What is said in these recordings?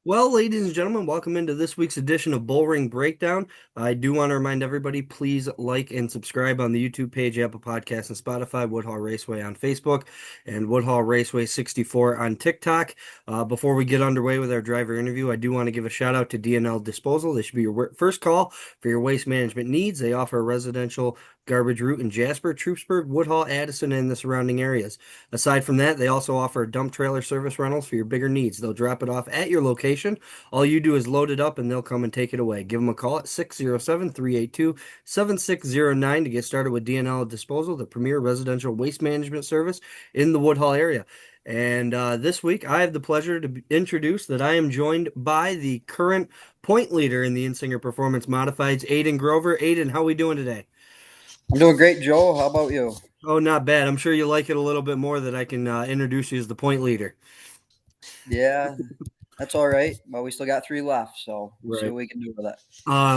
Well, ladies and gentlemen, welcome into this week's edition of Bullring Breakdown. I do want to remind everybody, please like and subscribe on the YouTube page, Apple Podcasts, and Spotify, Woodhall Raceway on Facebook, and Woodhall Raceway 64 on TikTok. Before we get underway with our driver interview, I do want to give a shout out to DNL Disposal. They should be your first call for your waste management needs. They offer a residential garbage route in Jasper, Troopsburg, Woodhall, Addison, and the surrounding areas. Aside from that, they also offer dump trailer service rentals for your bigger needs. They'll drop it off at your location. All you do is load it up and they'll come and take it away. Give them a call at 607-382-7609 to get started with DNL Disposal, the premier residential waste management service in the Woodhall area. And this week, I have the pleasure to introduce that I am joined by the current point leader in the Insinger Performance Modifieds, Aiden Grover. Aiden, how are we doing today? I'm doing great, Joe. How about you? Oh, not bad. I'm sure you like it a little bit more that I can introduce you as the point leader. Yeah, that's all right. But we still got three left, so we'll see Right. what we can do with it.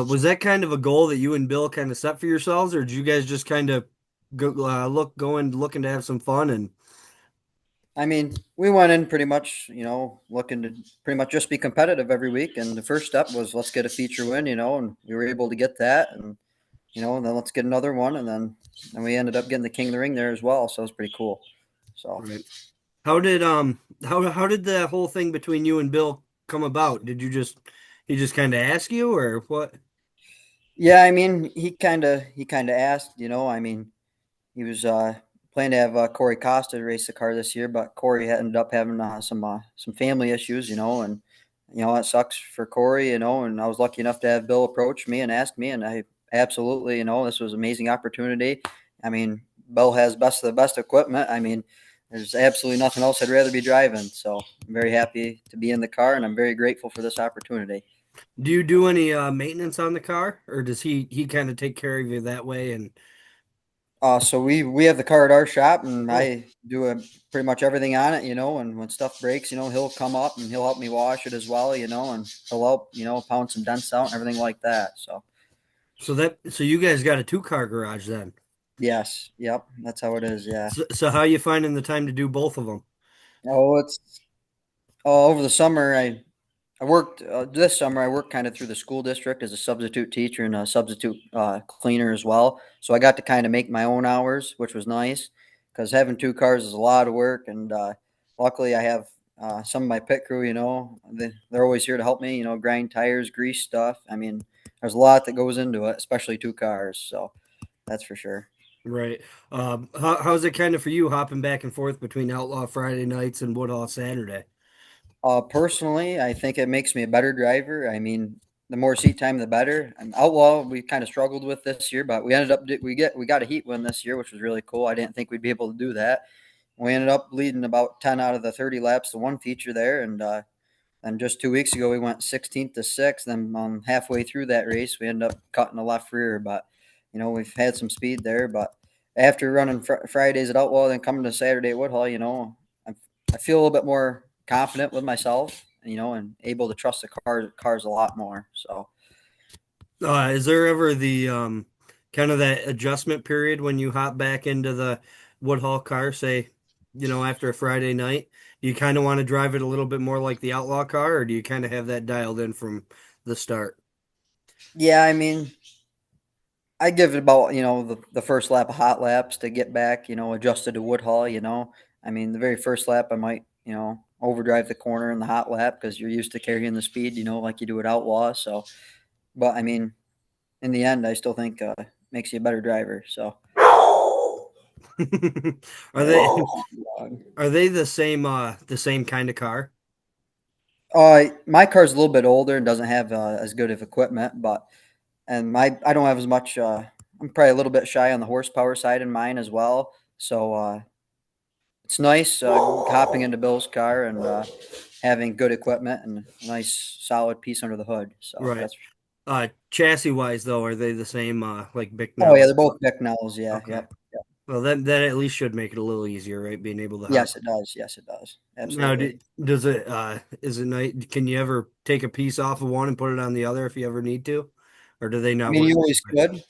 Was that kind of a goal that you and Bill kind of set for yourselves, or did you guys just kind of looking to have some fun and I mean, we went in pretty much, looking to pretty much just be competitive every week. And the first step was let's get a feature win, and we were able to get that. And then let's get another one. And we ended up getting the King of the Ring there as well. So it was pretty cool. So. right? How did the whole thing between you and Bill come about? Did you just he just kind of ask you or what? Yeah, I mean, he kind of asked, I mean, he was planning to have Corey Costa race the car this year, but Corey ended up having some family issues, and that sucks for Corey, And I was lucky enough to have Bill approach me and ask me, and I absolutely, this was an amazing opportunity. I mean, Bill has best of the best equipment. I mean, there's absolutely nothing else I'd rather be driving. So I'm very happy to be in the car, and I'm very grateful for this opportunity. Do you do any maintenance on the car, or does he kind of take care of you that way? And So we have the car at our shop, and oh, I do pretty much everything on it, And when stuff breaks, he'll come up and he'll help me wash it as well, And he'll help, pound some dents out and everything like that. So so you guys got a two-car garage then? yes, yep, that's how it is. Yeah. So how you finding the time to do both of them? Oh, it's over the summer. I worked this summer. I worked kind of through the school district as a substitute teacher and a substitute cleaner as well. So I got to kind of make my own hours, which was nice because having two cars is a lot of work. And luckily, I have some of my pit crew. They're always here to help me. Grind tires, grease stuff. I mean, there's a lot that goes into it, especially two cars. So that's for sure. Right. How's it kind of for you hopping back and forth between Outlaw Friday nights and Woodhall Saturday? Personally, I think it makes me a better driver. I mean, the more seat time, the better. And Outlaw, we kind of struggled with this year, but we ended up we got a heat win this year, which was really cool. I didn't think we'd be able to do that. We ended up leading about 10 out of the 30 laps to one feature there, and just 2 weeks ago we went 16th to sixth. Then halfway through that race, we ended up cutting the left rear, but we've had some speed there. But after running Fridays at Outlaw, then coming to Saturday at Woodhull, I feel a little bit more confident with myself, and able to trust the cars a lot more. So Is there ever the kind of that adjustment period when you hop back into the Woodhall car, say, after a Friday night? Do you kind of want to drive it a little bit more like the Outlaw car, or do you kind of have that dialed in from the start? yeah, I mean, I give it about the first lap of hot laps to get back, adjusted to Woodhull. I mean, the very first lap I might overdrive the corner in the hot lap because you're used to carrying the speed, like you do at Outlaw. So, but I mean, in the end, I still think makes you a better driver. So. Are they are they the same kind of car? My car's a little bit older and doesn't have as good of equipment, but and my I don't have as much. I'm probably a little bit shy on the horsepower side in mine as well. So it's nice hopping into Bill's car and having good equipment and a nice solid piece under the hood. So Right. that's. Chassis wise though, are they the same like Oh yeah, Bicknell? they're both Bicknells. Yeah. Okay. Yep. Yep. Well, that at least should make it a little easier, right? Being able to hop. Yes, it does. Yes, it does. Now, Absolutely. does it is it night? Can you ever take a piece off of one and put it on the other if you ever need to, or do they I not mean, work you that always way? could.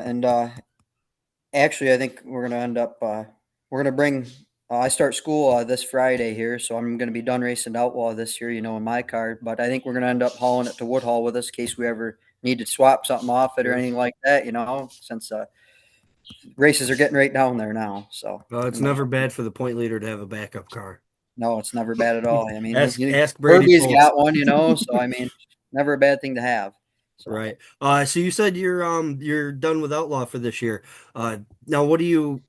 And actually, I think we're gonna end up. We're gonna bring I start school this Friday here, so I'm going to be done racing Outlaw this year, in my car. But I think we're going to end up hauling it to Woodhall with us in case we ever need to swap something off it or Sure. anything like that, since races are getting right down there now. So Well, we it's might never have to. bad for the point leader to have a backup car. No, it's never bad at all. I mean, Ask Brady Herbie's Foltz. got one, so I mean, never a bad thing to have. So, Right. So you said you're done with Outlaw for this year. Now what do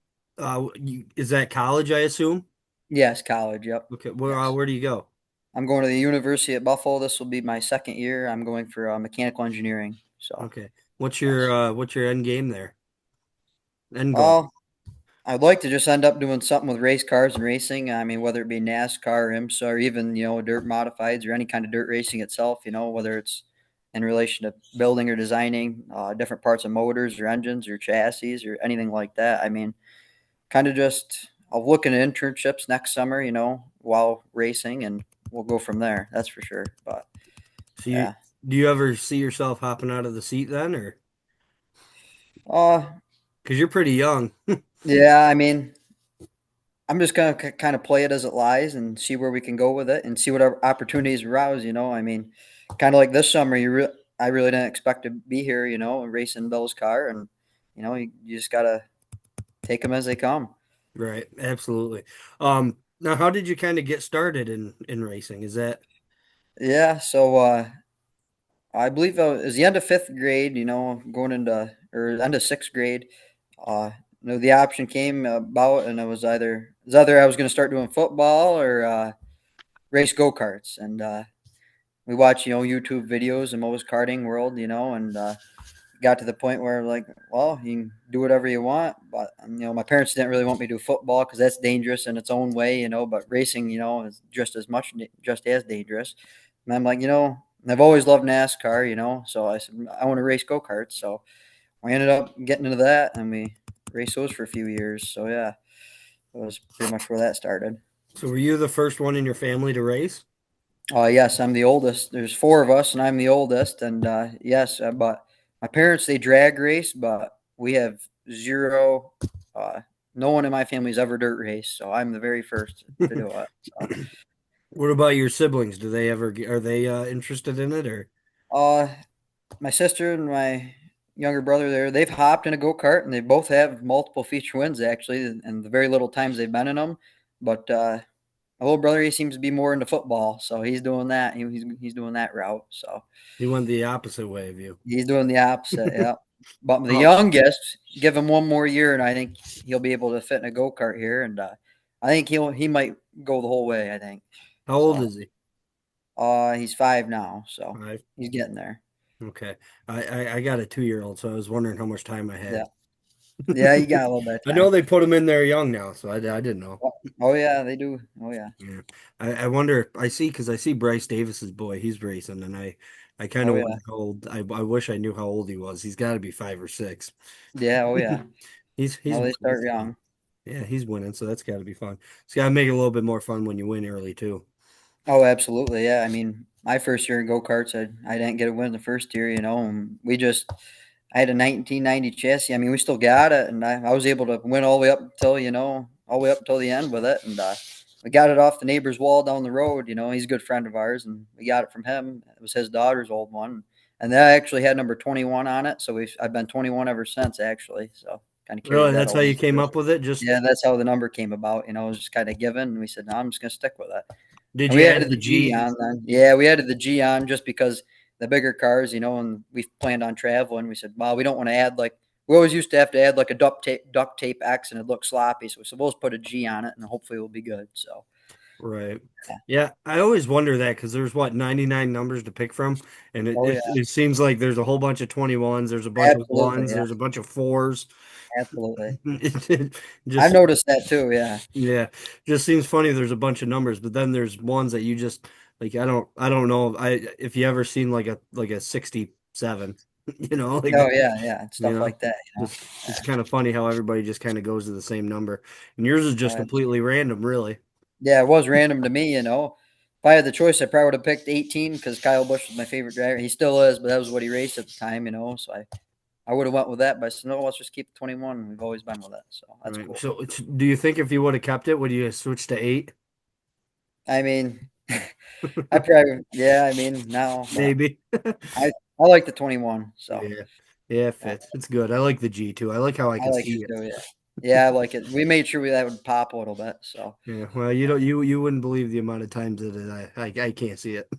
is that college, I assume? yes, college. Yep. Okay. Yes. Where do you go? I'm going to the University at Buffalo. This will be my second year. I'm going for mechanical engineering. So, Okay. yes. What's your end game there? End goal. Well, I'd like to just end up doing something with race cars and racing. I mean, whether it be NASCAR or IMSA or even, dirt modifieds or any kind of dirt racing itself, whether it's in relation to building or designing different parts of motors or engines or chassis or anything like that. I mean, kind of just I'll look into internships next summer, while racing, and we'll go from there. That's for sure. But So yeah, do you ever see yourself hopping out of the seat then, or uh, because you're pretty young? yeah. I mean, I'm just gonna kind of play it as it lies and see where we can go with it and see what our opportunities arouse. I mean, kind of like this summer, I really didn't expect to be here, racing Bill's car, and you just gotta take them as they come. Right. Absolutely. Now how did you kind of get started in racing? Is that Yeah. So I believe it was the end of fifth grade, going into or end of sixth grade. Uh, the option came about, and it was either I was going to start doing football or race go karts, and we watched YouTube videos in most karting world, and got to the point where like, well, you can do whatever you want, but my parents didn't really want me to do football because that's dangerous in its own way, but racing, is just as dangerous. And I'm like, I've always loved NASCAR, so I said I want to race go karts. So we ended up getting into that, and we raced those for a few years. So yeah, that was pretty much where that started. so were you the first one in your family to race? Yes, I'm the oldest. There's four of us, and I'm the oldest. And yes, but my parents they drag race, but we have zero. Uh, no one in my family's ever dirt raced, so I'm the very first to do it. So, What about your siblings? Are they interested in it or? uh, my sister and my younger brother they've hopped in a go kart, and they both have multiple feature wins actually, and the very little times they've been in them. But my little brother he seems to be more into football, so he's doing that. He's doing that route. So. He went the opposite way of you. He's doing the opposite, yeah. But the Oh, youngest, give him one more year, and I think he'll be able to fit in a go kart here, and I think he might go the whole way. I think how old so. is he? He's 5 now, so 5. he's getting there. Okay. I got a 2-year old, so I was wondering how much time I Yeah, had. yeah, you got a little bit of I know time. they put him in there young now, so I didn't know. Oh, oh yeah, they do. Oh yeah, Yeah. I wonder, because I see Bryce Davis's boy, he's racing, and I kind oh of yeah, wonder how old, I wish I knew how old he was. He's got to be 5 or 6. yeah, oh yeah. He's No, they winning, start so young. yeah, he's winning, so that's got to be fun. It's got to make it a little bit more fun when you win early too. Oh, absolutely. Yeah. I mean, my first year in go karts, I didn't get a win the first year, and I had a 1990 chassis. I mean, we still got it, and I was able to win all the way up until, all the way up until the end with it. And we got it off the neighbor's wall down the road. He's a good friend of ours, and we got it from him. It was his daughter's old one. And that actually had number 21 on it. So I've been 21 ever since, actually. So kind of Really, carried that that's how over. you came up with it? Just Yeah, that's how the number came about. It was just kind of given. And we said, no, I'm just going to stick with it. did And you we add added the the G G? on then. Yeah, we added the G on just because the bigger cars, and we planned on traveling. We said, well, we don't want to add like we always used to have to add like a duct tape X and it looked sloppy. So we said, we'll just put a G on it and hopefully it'll be good. So Right. yeah. Yeah, I always wonder that because there's 99 numbers to pick from, and Oh yeah. it seems like there's a whole bunch of 21s, there's a bunch of Absolutely. ones, Yeah. there's a bunch of fours. Absolutely. It I've just noticed that too. Yeah. yeah, just seems funny. There's a bunch of numbers, but then there's ones that you just like. I don't know. If you ever seen like a 67, like Oh that, yeah. Yeah. you Stuff know, like that. just it's Yeah. kind of funny how everybody just kind of goes to the same number, and yours is just Oh, completely random, really. yeah. It was random to me. If I had the choice, I probably would have picked 18 because Kyle Busch was my favorite driver. He still is, but that was what he raced at the time. So I I would have went with that, but I said, no, let's just keep the 21. We've always been with it, so that's Right. cool. So do you think if you would have kept it, would you have switched to eight? I mean, I probably, yeah, I mean, no, but Maybe. I like the 21, so Yeah. Yeah, it yeah, fits. It's good. I like the G too. I like how I I can like see it it. too. Yeah, yeah, I like it. We made sure that would pop a little bit. So Yeah. Well, you wouldn't believe the amount of times that I can't see it.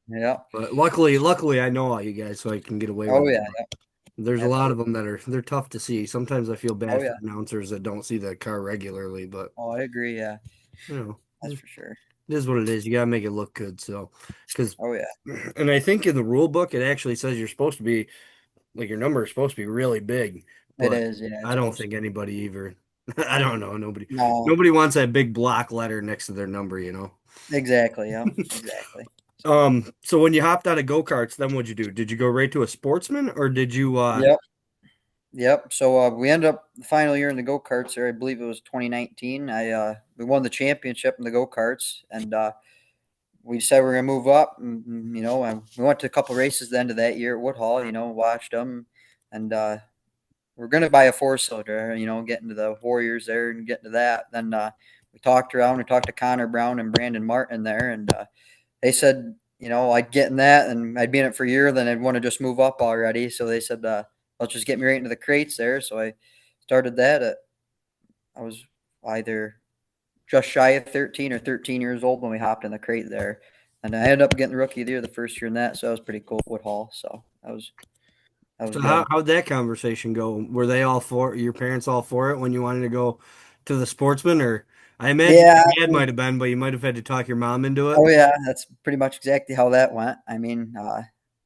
yeah, But luckily I know all you guys, so I can get away with oh it. yeah, But there's a lot of absolutely. them that are they're tough to see. Sometimes I feel Oh bad for yeah, announcers that don't see the car regularly, but oh I agree. Yeah, you know, that's for sure. it is what it is. You gotta make it look good. So, because, Oh yeah, and I think in the rule book it actually says you're supposed to be like your number is supposed to be really big, it but is. Yeah, I it's don't supposed think to. anybody even. I don't know. Nobody No, nobody wants that big block letter next to their number, you know. exactly. Yeah, exactly. So So when you hopped out of go-karts, then what'd you do? Did you go right to a sportsman or did you yep, yep. So we ended up the final year in the go karts there. I believe it was 2019. We won the championship in the go karts, and we decided we are gonna move up. And, you know, and we went to a couple races the end of that year at Woodhall. You know, watched them, and we're gonna buy a four cylinder. You know, get into the Warriors there and get into that. Then we talked around. We talked to Connor Brown and Brandon Martin there, and they said, you know, I'd get in that and I'd be in it for a year. Then I'd want to just move up already. So they said, let's just get me right into the crates there. So I started that. I was either just shy of 13 or 13 years old when we hopped in the crate there. And I ended up getting the rookie of the year the first year in that. So that was pretty cool at Woodhall. So that was So good. how'd that conversation go? Were they all for your parents all for it when you wanted to go to the sportsman? Or I imagine Yeah. your dad might have been, but you might have had to talk your mom into it. Oh, yeah. That's pretty much exactly how that went. I mean,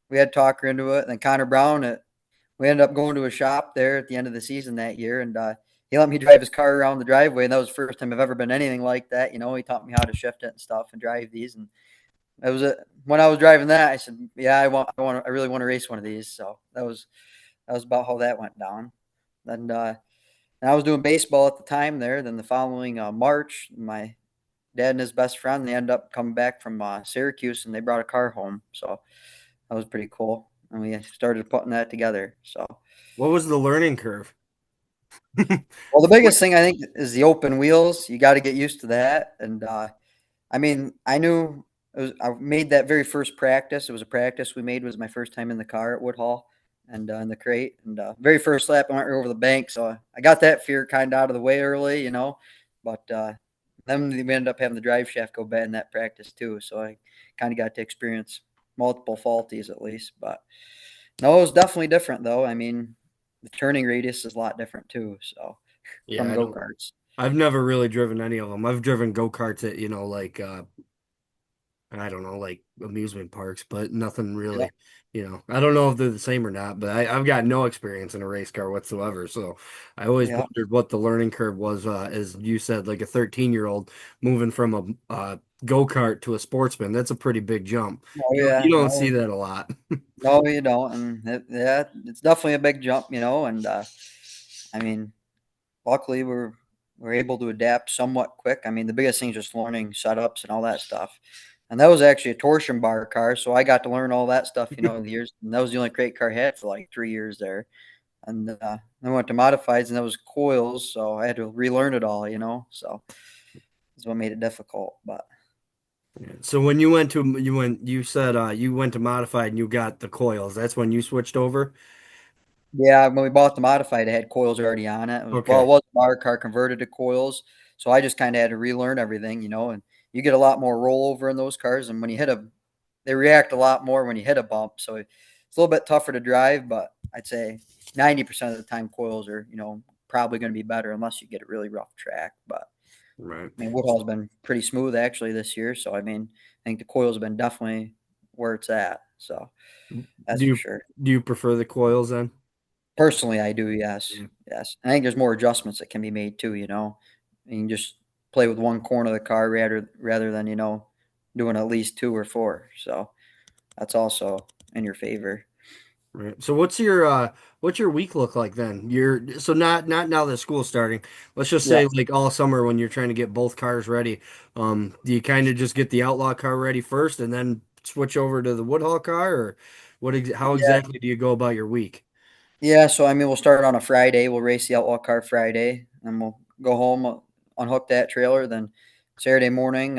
we had to talk her into it. And then Connor Brown, we ended up going to a shop there at the end of the season that year, and he let me drive his car around the driveway, and that was the first time I've ever been anything like that. You know, he taught me how to shift it and stuff and drive these, and it was when I was driving that, I said, "Yeah, I really want to race one of these." So that was about how that went down. And I was doing baseball at the time there. Then the following March, my dad and his best friend they ended up coming back from Syracuse, and they brought a car home. So that was pretty cool, and we started putting that together. So. What was the learning curve? Well, the biggest thing I think is the open wheels. You got to get used to that. And I mean, I knew I made that very first practice. It was a practice we made. It was my first time in the car at Woodhall and in the crate. And very first lap, I went right over the bank. So I got that fear kind of out of the way early, you know. But then we ended up having the drive shaft go bad in that practice too. So I kind of got to experience multiple faulties at least. But no, it was definitely different though. I mean, the turning radius is a lot different too. So Yeah, from I go don't. karts. I've never really driven any of them. I've driven go-karts at, like I don't know, like amusement parks, but nothing Yep. really, I don't know if they're the same or not, but I've got no experience in a race car whatsoever. So I always Yep. wondered what the learning curve was, as you said, like a 13-year-old moving from a go-kart to a sportsman. That's a pretty big jump. Oh You yeah. don't see No, that a lot. no, you don't. And yeah, it's definitely a big jump, you know. And I mean, luckily we're able to adapt somewhat quick. I mean, the biggest thing is just learning setups and all that stuff. And that was actually a torsion bar car, so I got to learn all that stuff, you know, in the years. And that was the only crate car I had for like 3 years there. And then I went to modifieds, and that was coils, so I had to relearn it all, you know. So that's what made it difficult. But So when you said you went to modified and you got the coils. That's when you switched over. yeah, when we bought the modified, it had coils already on it. It Okay, was a bar car converted to coils, so I just kind of had to relearn everything, you know. And you get a lot more rollover in those cars, and when you hit they react a lot more when you hit a bump. So it's a little bit tougher to drive, but I'd say 90% of the time coils are, you know, probably going to be better unless you get a really rough track. But right. I mean, Woodhall's been pretty smooth actually this year, so I mean, I think the coils have been definitely where it's at. So that's Do for you sure. do you prefer the coils then? Personally, I do, yes, Yeah. yes. I think there's more adjustments that can be made too, you know? You can just play with one corner of the car rather than, you know, doing at least 2 or 4, so that's also in your favor. Right. So what's your week look like then? You're so not now that school's starting. Let's just Yeah. say like all summer when you're trying to get both cars ready. Do you kind of just get the Outlaw car ready first and then switch over to the Woodhull car, or how Yeah, exactly do you go about your week? Yeah, so I mean, we'll start on a Friday. We'll race the Outlaw car Friday, and we'll go home, unhook that trailer. Then Saturday morning,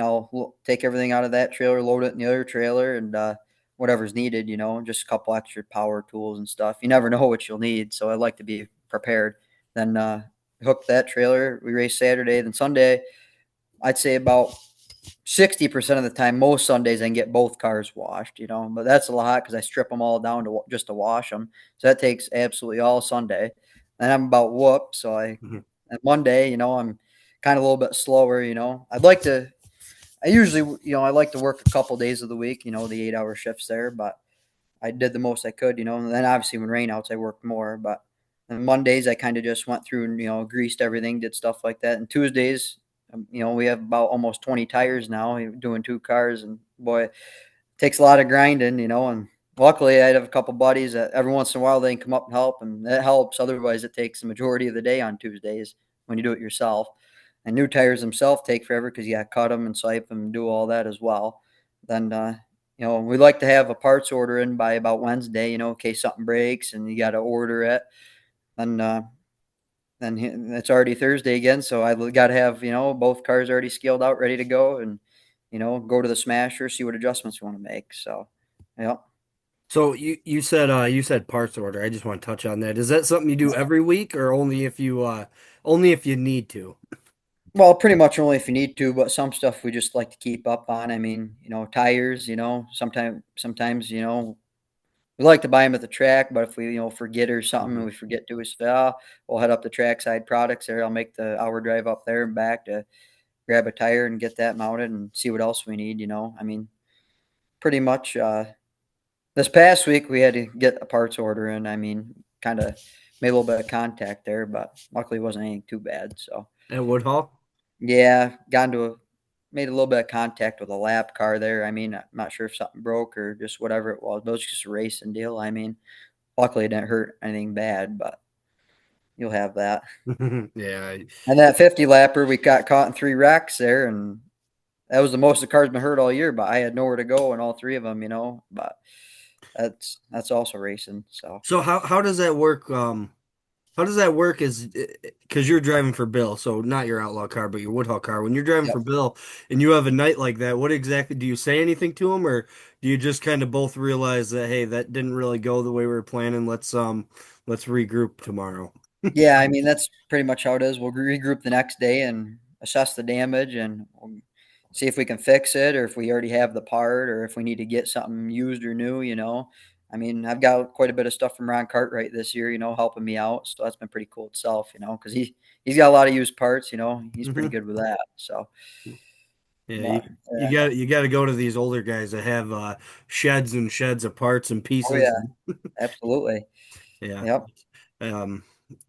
take everything out of that trailer, load it in the other trailer, and whatever's needed, just a couple extra power tools and stuff. You never know what you'll need, so I like to be prepared. Then hook that trailer. We race Saturday. Then Sunday, I'd say about 60% of the time, most Sundays, I can get both cars washed, but that's a lot because I strip them all down to just to wash them. So that takes absolutely all Sunday. And I'm about whooped. Mhm. And Monday, I'm kind of a little bit slower, I usually, I like to work a couple days of the week, the 8-hour shifts there, but I did the most I could, and then obviously when rain outs, I worked more. But on Mondays, I kind of just went through and greased everything, did stuff like that. And Tuesdays, we have about almost 20 tires now, doing two cars, and boy, it takes a lot of grinding, And luckily, I have a couple buddies that every once in a while they can come up and help, and that helps. Otherwise, it takes the majority of the day on Tuesdays when you do it yourself. And new tires themselves take forever because you got to cut them and sipe them and do all that as well. Then we like to have a parts order in by about Wednesday, in case something breaks and you got to order it. And then it's already Thursday again, so I got to have both cars already scaled out, ready to go, and go to the smasher, see what adjustments we want to make. So, yeah. So you said parts order. I just want to touch on that. Is that something you do every week or only if you need to? Well, pretty much only if you need to, but some stuff we just like to keep up on. I mean, tires. Sometimes we like to buy them at the track, but if we, forget or something and Mhm. we forget to, we say, "Oh, we'll head up to Trackside Products there. I'll make the hour drive up there and back to grab a tire and get that mounted and see what else we need." I mean, pretty much. This past week we had to get a parts order in. I mean, kind of made a little bit of contact there, but luckily it wasn't anything too bad. So At Woodhall? yeah, made a little bit of contact with a lap car there. I mean, I'm not sure if something broke or just whatever it was, but it was just a racing deal. I mean, luckily it didn't hurt anything bad, but you'll have that. Yeah. And that 50 lapper, we got caught in three wrecks there, and that was the most the car's been hurt all year. But I had nowhere to go in all three of them, But that's also racing. So So how does that work? How does that work is because you're driving for Bill, so not your outlaw car, but your Woodhull car. When you're driving yep. for Bill and you have a night like that, what exactly do you say anything to him, or do you just kind of both realize that hey, that didn't really go the way we were planning. Let's regroup tomorrow. Yeah, I mean that's pretty much how it is. We'll regroup the next day and assess the damage, and we'll see if we can fix it, or if we already have the part, or if we need to get something used or new. I mean, I've got quite a bit of stuff from Ron Cartwright this year, helping me out. So that's been pretty cool itself, because he's got a lot of used parts. He's pretty Hmm. good with that. So, Yeah, but you got to go to these older guys that have sheds and sheds of parts and oh pieces. yeah, absolutely, Yeah. yep, Um,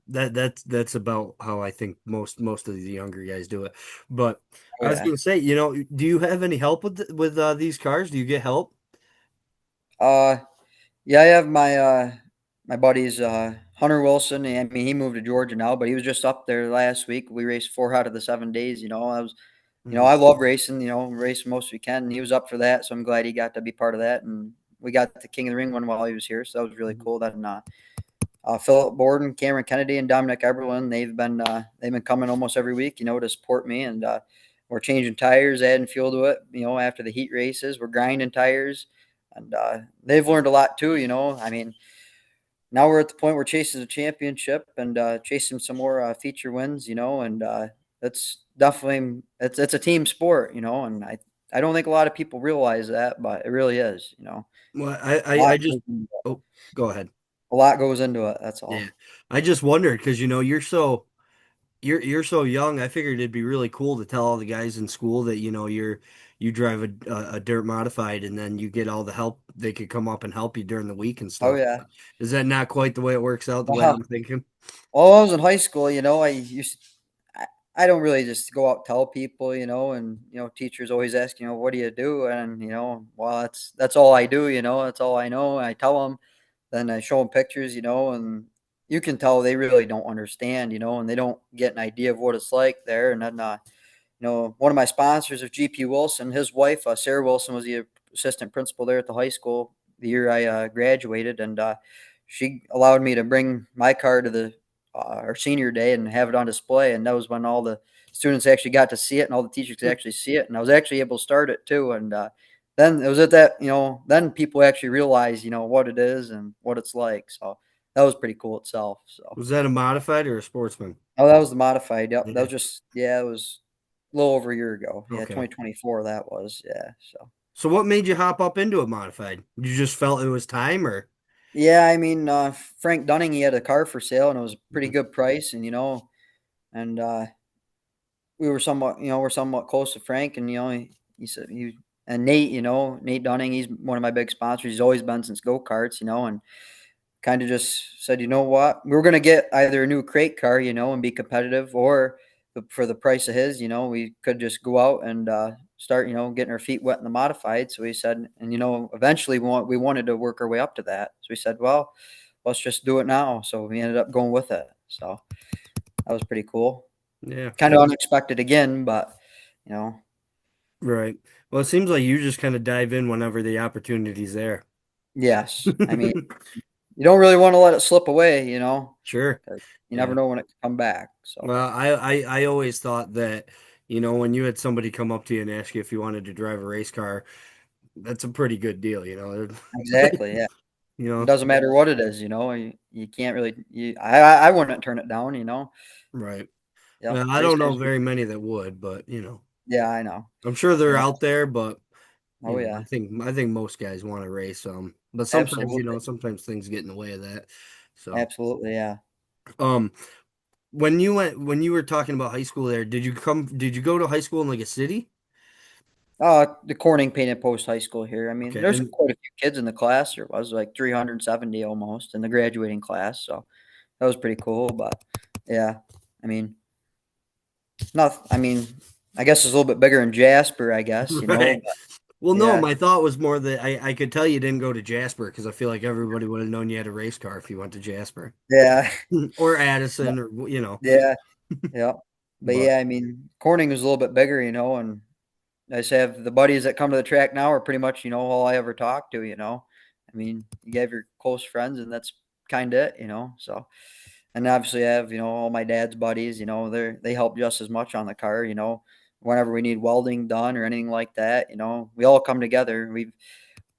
that's about how I think most of the younger guys do it. But oh I was yeah. gonna say, do you have any help with these cars? Do you get help? Uh, Yeah, I have my buddies Hunter Wilson. I mean, he moved to Georgia now, but he was just up there last week. We raced 4 out of the 7 days. Mhm. I love racing. Race most we can. And he was up for that, so I'm glad he got to be part of that. And we got the King of the Ring one while he was here, so that was really Mhm. cool. Then Philip Borden, Cameron Kennedy, and Dominic Eberlin. They've been coming almost every week, to support me, and we're changing tires, adding fuel to it. After the heat races, we're grinding tires, and they've learned a lot too. I mean, now we're at the point we're chasing a championship and chasing some more feature wins. And that's definitely it's a team sport. And I don't think a lot of people realize that, but it really is. Well, A lot I just goes into it. oh, go ahead. A lot goes into it. That's all. Yeah, I just wondered because you're so young. I figured it'd be really cool to tell all the guys in school that you drive a dirt modified and then you get all the help they could come up and help you during the week and Oh stuff. yeah. Is that not quite the way it works out, the way Well, I'm thinking? While I was in high school, I, I don't really just go out and tell people, and teachers always ask, what do you do? And well, that's all I do, that's all I know. And I tell them, then I show them pictures, and you can tell they really don't understand, and they don't get an idea of what it's like there. And then, one of my sponsors of GP Wilson, his wife, Sarah Wilson, was the assistant principal there at the high school the year I graduated, and she allowed me to bring my car to the our senior day and have it on display. And that was when all the students actually got to see it and all the teachers could actually see it. And I was actually able to start it too. And then it was at that, then people actually realize, what it is and what it's like. So that was pretty cool itself. So, Was that a modified or a sportsman? oh, that was the modified. Yep. That Yeah. was just, yeah, it was a little over a year ago. Yeah. Okay. 2024, that was. Yeah. So, So what made you hop up into a modified? You just felt it was time, or? yeah, I mean, Frank Dunning, he had a car for sale and it was a pretty Mhm. good price. And, and, we're somewhat close to Frank, and he said and Nate, Nate Dunning, he's one of my big sponsors. He's always been since go karts, and kind of just said, you know what, we were gonna get either a new crate car, and be competitive, or for the price of his, we could just go out and start, getting our feet wet in the modified. So he said, and eventually we wanted to work our way up to that. So we said, well, let's just do it now. So we ended up going with it. So that was pretty cool. Yeah. Kind of Well, unexpected again, but you know, right. Well, it seems like you just kind of dive in whenever the opportunity's there. yes. I mean, you don't really want to let it slip away, Sure. 'cause you never Yeah. know when it can come back. So Well, I always thought that, when you had somebody come up to you and ask you if you wanted to drive a race car, that's a pretty good deal, you know. exactly, yeah. You It know, doesn't matter what it is, you can't really. I wouldn't turn it down, right. Yep. Well, I Race don't know cars are very great. many that would, but Yeah, I know. I'm sure they're Yeah. out there, but Oh yeah. I think most guys want to race. But sometimes, Absolutely. sometimes things get in the way of that. So, Absolutely. Yeah. um, when you were talking about high school there, did you go to high school in like a city? The Corning Painted Post High School here. I mean, Okay, there's and quite a few kids in the class. There was like 370 almost in the graduating class, so that was pretty cool. But yeah, I mean, not. I mean, I guess it's a little bit bigger in Jasper. I guess right. But Well, no, yeah, my thought was more that I could tell you didn't go to Jasper because I feel like everybody would have known you had a race car if you went to Jasper yeah, or Addison or yeah, yeah. But But yeah, I mean, Corning was a little bit bigger, and I just have the buddies that come to the track now are pretty much all I ever talk to. I mean, you have your close friends, and that's kind of it. So. And obviously, I have all my dad's buddies. They help just as much on the car. Whenever we need welding done or anything like that. We all come together.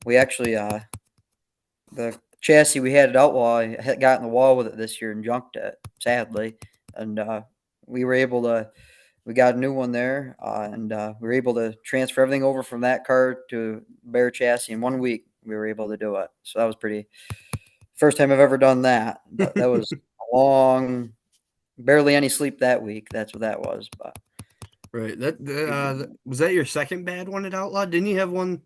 We actually the chassis we had at Outlaw had got in the wall with it this year and junked it sadly, and we were able to. We got a new one there, and we were able to transfer everything over from that car to bare chassis in 1 week. We were able to do it, so that was pretty. First time I've ever done that, but that was a long barely any sleep that week. That's what that was. But right, was that your second bad one at Outlaw? Didn't you have one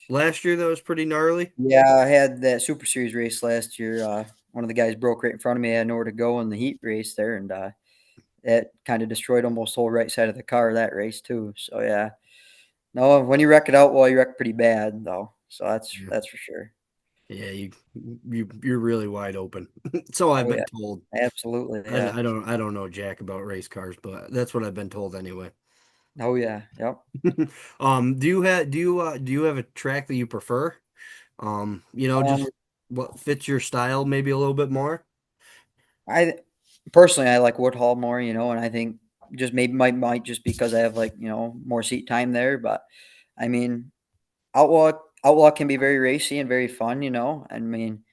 last year that was pretty gnarly? yeah, I had that Super Series race last year. One of the guys broke right in front of me. I had nowhere to go in the heat race there, and that kind of destroyed almost the whole right side of the car that race too. So yeah, no, when you wreck it out, well, you wreck pretty bad though. So Yeah, that's for sure. yeah, you're really wide open. So I've Oh been yeah, told. absolutely. I, Yeah. I don't know jack about race cars, but that's what I've been told anyway. Oh yeah. Yep. Do you have a track that you prefer? Just Um, what fits your style maybe a little bit more? I personally I like Woodhull more, and I think just maybe might just because I have like more seat time there, but I mean Outlaw Outlaw can be very racy and very fun, I mean,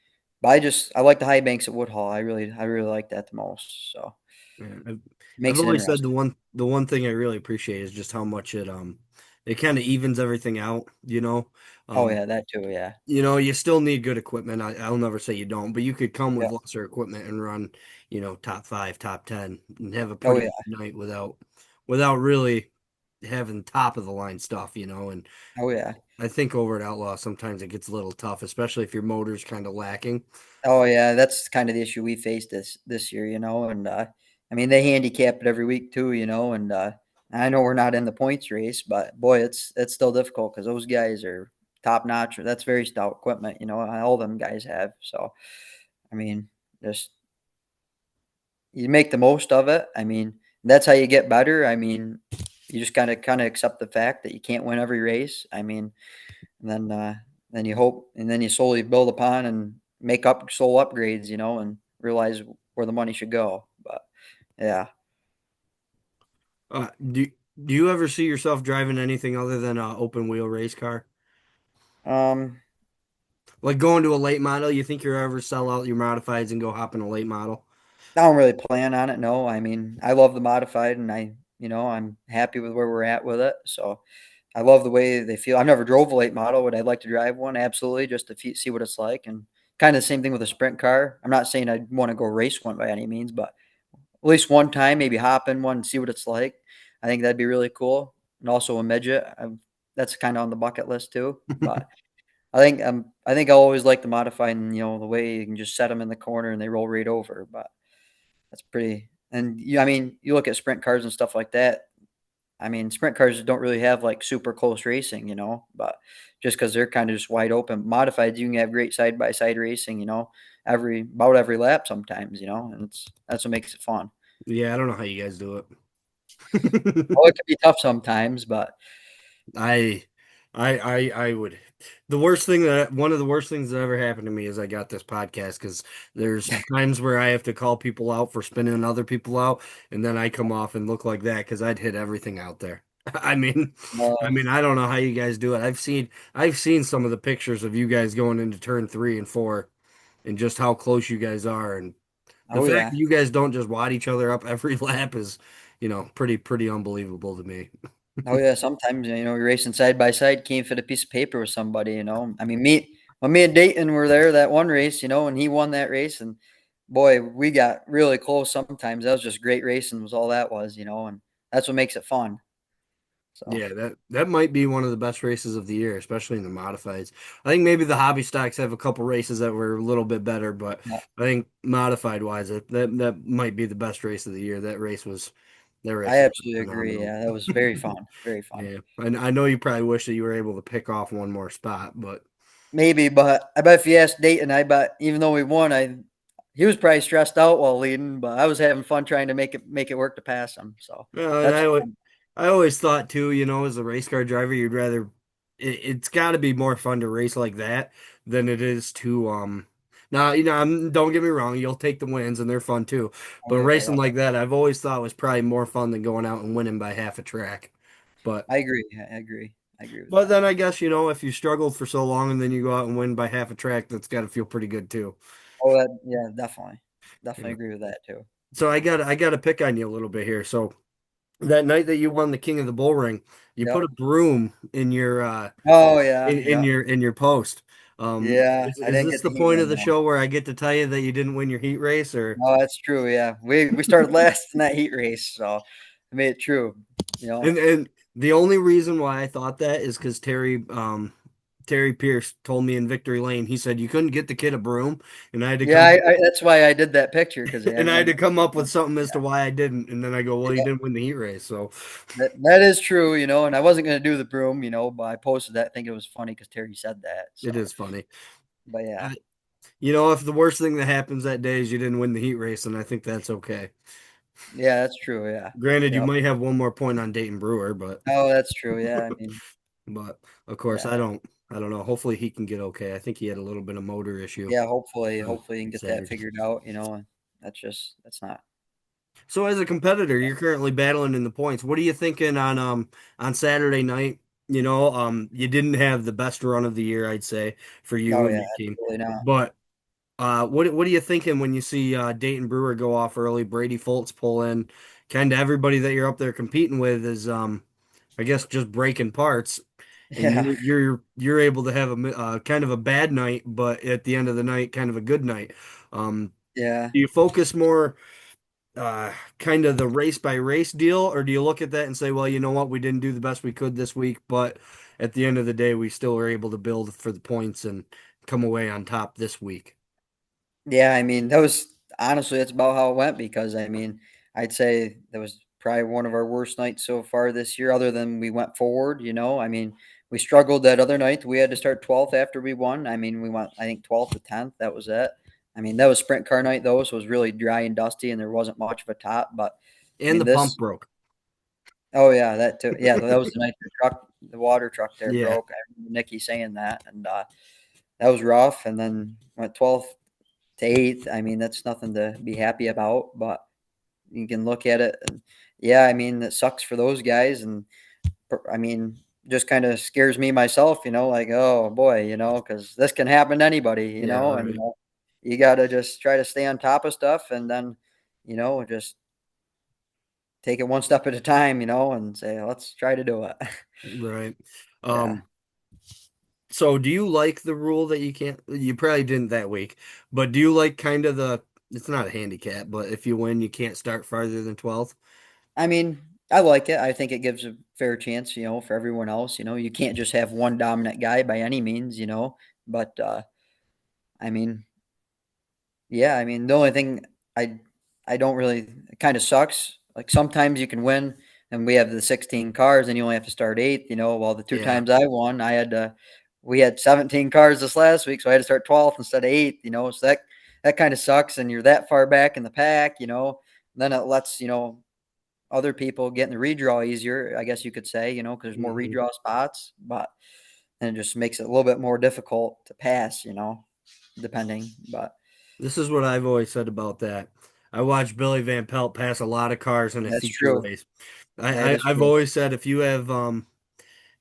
but I like the high banks at Woodhull. I really like that the most. So Yeah, it I've makes it always said interesting. the one thing I really appreciate is just how much it kind of evens everything out, Oh Um, yeah, that too. Yeah. you still need good equipment. I'll never say you don't, but you could come with Yeah. lesser equipment and run, top five, top 10 and have a Oh pretty yeah. good night without really having top of the line stuff, and Oh yeah. I think over at Outlaw sometimes it gets a little tough, especially if your motor's kind of lacking. Oh yeah. That's kind of the issue we faced this year, and I mean they handicap it every week too, and I know we're not in the points race, but boy, it's still difficult because those guys are top notch. That's very stout equipment, all them guys have. So I mean, just you make the most of it. I mean, that's how you get better. I mean, you just kind of accept the fact that you can't win every race. I mean, and then you hope, and then you slowly build upon and make up soul upgrades, and realize where the money should go. But yeah. Uh, do do you ever see yourself driving anything other than an open wheel race car? Um, Like going to a late model, you think you'll ever sell out your modifieds and go hop in a late model? I don't really plan on it. No, I mean, I love the modified, and I'm happy with where we're at with it. So I love the way they feel. I've never drove a late model. Would I like to drive one? Absolutely, just to see what it's like. And kind of the same thing with a sprint car. I'm not saying I want to go race one by any means, but at least one time, maybe hop in one and see what it's like. I think that'd be really cool. And also a midget. That's kind of on the bucket list too. But I think I'll always like the modified, and the way you can just set them in the corner and they roll right over. But that's pretty. And I mean, you look at sprint cars and stuff like that. I mean, sprint cars don't really have like super close racing, but just because they're kind of just wide open. Modified, you can have great side by side racing, every lap sometimes, and that's what makes it fun. Yeah, I don't know how you guys do it. Oh, it can be tough sometimes, but I, I would. The worst thing that one of the worst things that ever happened to me is I got this podcast because there's times where I have to call people out for spinning other people out, and then I come off and look like that because I'd hit everything out there. I mean, uh, I don't know how you guys do it. I've seen some of the pictures of you guys going into turn 3 and 4, and just how close you guys are, and the oh fact yeah, that you guys don't just wad each other up every lap is, pretty unbelievable to me. oh yeah. Sometimes you're racing side by side, can't fit a piece of paper with somebody. I mean, me and Dayton were there that one race, and he won that race, and boy, we got really close. Sometimes that was just great racing, was all that was, and that's what makes it fun. So Yeah, that might be one of the best races of the year, especially in the modifieds. I think maybe the hobby stocks have a couple races that were a little bit better, but yeah, I think modified wise, that might be the best race of the year. That I race was absolutely agree. phenomenal. Yeah, that was very fun, very fun. Yeah, and I know you probably wish that you were able to pick off one more spot, but Maybe, but I bet if you asked Dayton, I bet even though we won, he was probably stressed out while leading, but I was having fun trying to make it work to pass him. So well, that's fun. I always thought too, as a race car driver, you'd rather it's got to be more fun to race like that than it is to now, don't get me wrong, you'll take the wins and they're fun too. Oh But yeah, racing yeah. like that, I've always thought was probably more fun than going out and winning by half a track. But I agree. I agree. I agree with but that. then I guess, if you struggled for so long and then you go out and win by half a track, that's got to feel pretty good too. Oh, yeah, definitely, definitely Yeah. agree with that too. So I got to pick on you a little bit here. So that night that you won the King of the Bull Ring, you put Yep. a broom in your Oh yeah, in yeah, your post. yeah. I Is didn't this get the the heat point of win the though. show where I get to tell you that you didn't win your heat race, or No, that's true. Yeah, we started last in that heat race, so I made it true. You know. and the only reason why I thought that is because Terry Pierce told me in Victory Lane, he said you couldn't get the kid a broom, and I had to Yeah, come that's why I did that picture because and I had to come up with something as yeah, to why I didn't, and then I go, well, you yeah, didn't win the heat race, so that is true, and I wasn't gonna do the broom, but I posted that thinking it was funny because Terry said that. it So, is funny. but yeah, I, if the worst thing that happens that day is you didn't win the heat race, then I think that's okay. yeah, that's true. Yeah, Granted, you yep. might have one more point on Dayton Brewer, but Oh, that's true. Yeah, I mean, but of course yeah, I don't know. Hopefully he can get okay. I think he had a little bit of motor issue yeah. Hopefully, you can on get that Saturday. figured out. And that's not. So as a competitor, you're currently battling in the points. What are you thinking on Saturday night? You didn't have the best run of the year, I'd say, for you Oh and yeah, your team. absolutely not. But what are you thinking when you see Dayton Brewer go off early, Brady Foltz pull in, kind of everybody that you're up there competing with is I guess just breaking parts, and Yeah, you're able to have kind of a bad night, but at the end of the night, kind of a good night. yeah. Do you focus more kind of the race by race deal, or do you look at that and say, well, you know what, we didn't do the best we could this week, but at the end of the day, we still were able to build for the points and come away on top this week? Yeah, I mean, that was honestly that's about how it went because I mean, I'd say that was probably one of our worst nights so far this year, other than we went forward. I mean, we struggled that other night. We had to start 12th after we won. I mean, we went, I think, 12th to 10th. That was it. I mean, that was sprint car night though, so it was really dry and dusty and there wasn't much of a top. But I And mean, the pump this, broke. oh yeah, that too. Yeah, that was the night the water truck there Yeah. broke. I remember Nikki saying that. And that was rough. And then went 12th to 8th. I mean, that's nothing to be happy about, but you can look at it. And yeah, I mean, it sucks for those guys. And I mean, just kind of scares me myself, like, oh boy, because this can happen to anybody, Yeah, and right. you got to just try to stay on top of stuff and then, just take it one step at a time, and say, let's try to do it. Right. Yeah. Um, so do you like the rule that you can't, you probably didn't that week, but do you like kind of it's not a handicap, but if you win, you can't start farther than 12th? I mean, I like it. I think it gives a fair chance, for everyone else. You can't just have one dominant guy by any means, but, I mean, yeah, I mean, the only thing I I don't really it kinda sucks. Like, sometimes you can win, and we have the 16 cars, and you only have to start 8th, while the 2 Yeah. times I won, we had 17 cars this last week, so I had to start 12th instead of 8th, so that kinda sucks, and you're that far back in the pack, then it lets, other people get in the redraw easier, I guess you could say, because there's more hmm redraw spots, but then it just makes it a little bit more difficult to pass, depending, but This is what I've always said about that. I watched Billy Van Pelt pass a lot of cars in a that's feature true. race. That is I've true. always said if you have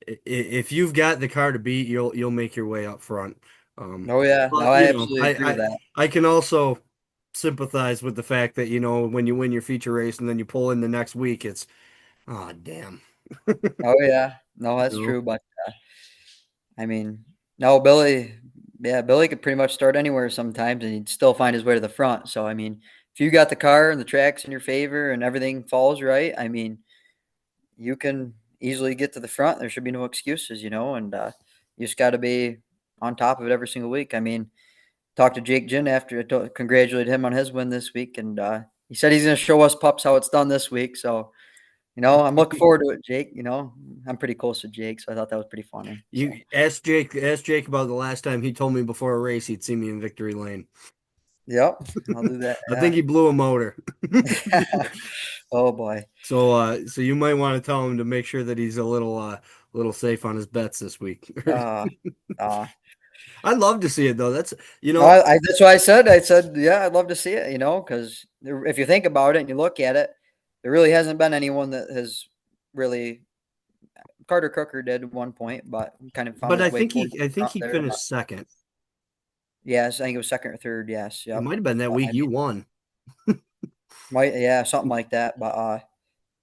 if you've got the car to beat, you'll make your way up front. Oh, yeah. No, But I you know, absolutely agree with that. I can also sympathize with the fact that when you win your feature race and then you pull in the next week, it's oh damn. Oh, yeah. No, You that's know? true, but, I mean, no, Billy could pretty much start anywhere sometimes, and he'd still find his way to the front, so, I mean, if you got the car and the track's in your favor and everything falls right, I mean, you can easily get to the front, there should be no excuses, and, you just gotta be on top of it every single week. I mean, talked to Jake Ginn after I congratulated him on his win this week, and, he said he's gonna show us pups how it's done this week, so I'm looking forward to it, Jake. I'm pretty close to Jake, so I thought that was pretty funny. So, You ask Jake about the last time he told me before a race he'd see me in victory lane. yep, I'll do that. I think he blew a motor. Yeah. Oh boy. So you might want to tell him to make sure that he's a little safe on his bets this week. Uh, uh, I'd love to see it though. no, that's what I said. I said, yeah, I'd love to see it. Because if you think about it and you look at it, there really hasn't been anyone that has really. Carter Crooker did at one point, but kind of found but his way towards I the think front he there. But finished second. yes, I think it was second or third. Yes, It yep. might have been that But week I you mean, won. yeah, something like that. But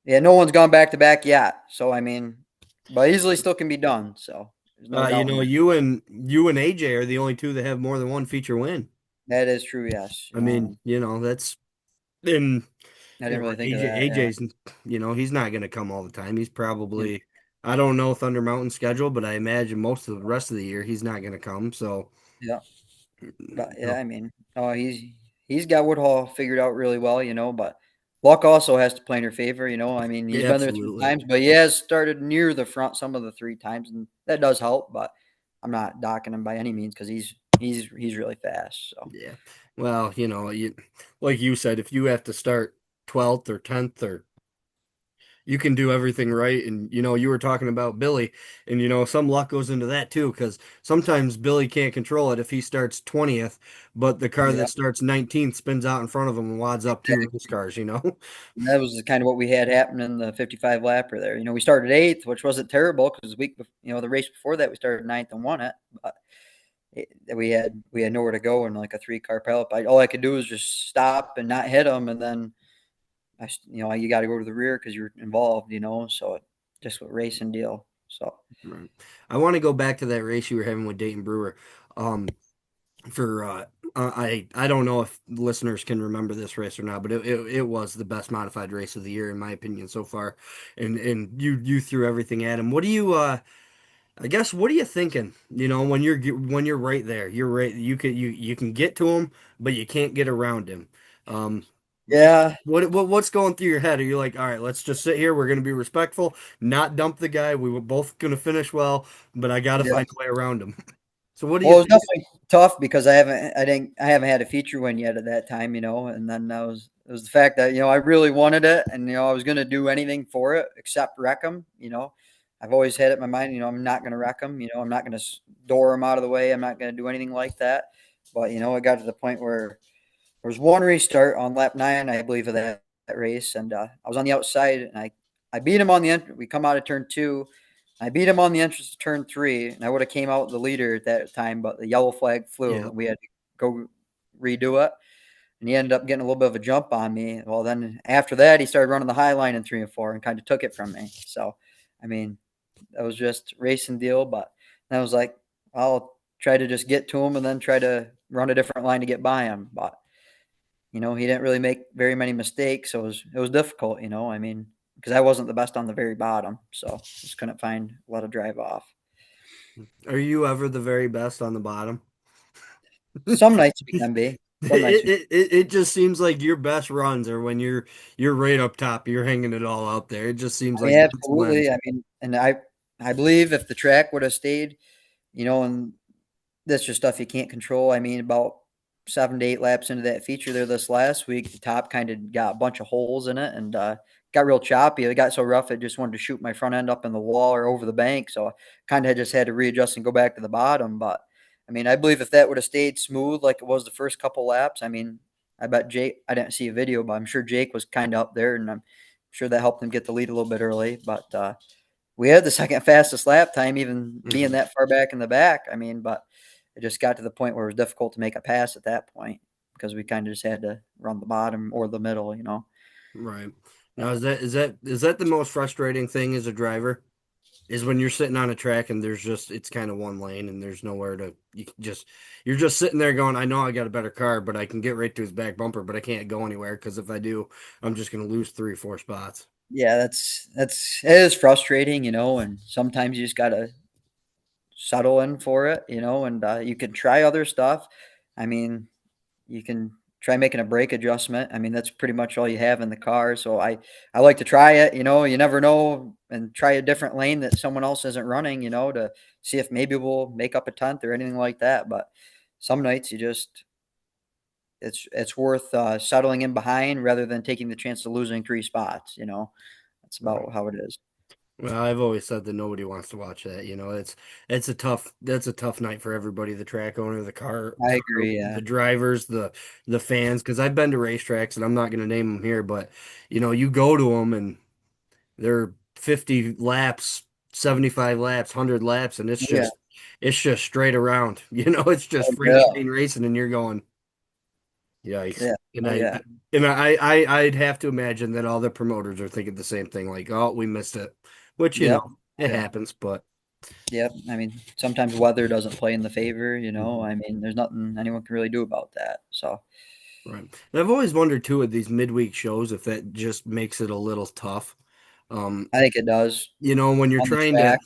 yeah, no one's gone back to back yet. So I mean, but easily still can be done. So there's no doubt in that. You and AJ are the only two that have more than one feature win. That is true. Yes. I mean, that's and I didn't really think of that. Yeah. AJ's he's not going to come all the time. He's Yeah. probably I don't know Thunder Mountain schedule, but I imagine most of the rest of the year he's not going to come. So, Yeah. But you yeah, know, I mean, oh, he's got Woodhall figured out really well, but luck also has to play in your favor, I mean, he's yeah, been there 3 absolutely. times, but he has started near the front some of the 3 times, and that does help, but I'm not docking him by any means because he's really fast, so Yeah. Well, like you said, if you have to start 12th or 10th or you can do everything right. And, you were talking about Billy, and, some luck goes into that too, because sometimes Billy can't control it if he starts 20th, but the car yeah, that starts 19th spins out in front of him and wads up two race exactly. cars. And that was kind of what we had happen in the 55 lapper there. We started 8th, which wasn't terrible because the race before that we started 9th and won it, but we had nowhere to go in like a 3-car pellet. All I could do was just stop and not hit them, and then you got to go to the rear because you're involved. So just a racing deal. So Right. I want to go back to that race you were having with Dayton Brewer. Um, for I don't know if listeners can remember this race or not, but it was the best modified race of the year in my opinion so far. And you threw everything at him. What do you I guess what are you thinking? When you're right there, you're right. You can get to him, but you can't get around him. Um, yeah, what's going through your head? Are you like, all right, let's just sit here. We're going to be respectful, not dump the guy. We were both going to finish well, but I got to yeah. find a way around him. So what do you Well, it was think? definitely tough because I haven't had a feature win yet at that time. And then it was the fact that I really wanted it, and I was going to do anything for it except wreck him. I've always had it in my mind, I'm not going to wreck them. I'm not going to door them out of the way. I'm not going to do anything like that. But, it got to the point where there was one restart on lap 9, I believe, of that race. And I was on the outside and I beat him on the end. We come out of turn 2. I beat him on the entrance to turn 3. And I would have came out the leader at that time, but the yellow flag flew Yeah. and we had to go redo it. And he ended up getting a little bit of a jump on me. Well, then after that, he started running the high line in 3 and 4 and kind of took it from me. So, I mean, that was just racing deal. But I was like, I'll try to just get to him and then try to run a different line to get by him. But he didn't really make very many mistakes. So it was difficult. I mean, because I wasn't the best on the very bottom, so just couldn't find a lot of drive off. Are you ever the very best on the bottom? Some nights we can be. Some nights It just seems like your best runs are when you're right up top, you're hanging it all out there. It just seems I mean, like that's when. absolutely. I mean, and I believe if the track would have stayed, and that's just stuff you can't control. I mean, about 7 to 8 laps into that feature there this last week, the top kind of got a bunch of holes in it and got real choppy. It got so rough, I just wanted to shoot my front end up in the wall or over the bank. So I kind of just had to readjust and go back to the bottom. But I mean, I believe if that would have stayed smooth like it was the first couple laps, I mean, I bet Jake, I didn't see a video, but I'm sure Jake was kind of up there and I'm sure that helped him get the lead a little bit early. But we had the second fastest lap time, even being Mhm. that far back in the back. I mean, but it just got to the point where it was difficult to make a pass at that point because we kind of just had to run the bottom or the middle. Right. Now, But is that the most frustrating thing as a driver? Is when you're sitting on a track and there's just it's kind of one lane and there's nowhere to you're just sitting there going, I know I got a better car, but I can get right to his back bumper, but I can't go anywhere because if I do, I'm just gonna lose 3 or 4 spots. yeah, it is frustrating, and sometimes you just gotta settle in for it, and you can try other stuff. I mean, you can try making a brake adjustment. I mean, that's pretty much all you have in the car. So I like to try it. You never know, and try a different lane that someone else isn't running, to see if maybe we'll make up a tenth or anything like that. But some nights it's worth settling in behind rather than taking the chance of losing 3 spots. That's Right. about how it is. Well, I've always said that nobody wants to watch that. It's a tough night for everybody, the track owner, I car agree. Yeah. the drivers, the fans. Because I've been to racetracks, and I'm not going to name them here, but you go to them and they're 50 laps, 75 laps, 100 laps, and it's Oh, yeah. just it's just straight around. It's just Oh, free yeah. train racing, and you're going, yikes. Yeah. And Oh, I yeah. and I'd have to imagine that all the promoters are thinking the same thing, like, oh, we missed it, which Yep. it Yeah. happens, but Yep. I mean, sometimes weather doesn't play in the favor. Mhm. I mean, there's nothing anyone can really do about that. So Right. And I've always wondered too with these midweek shows if that just makes it a little tough. Um, I think it does when you're on the trying to. track.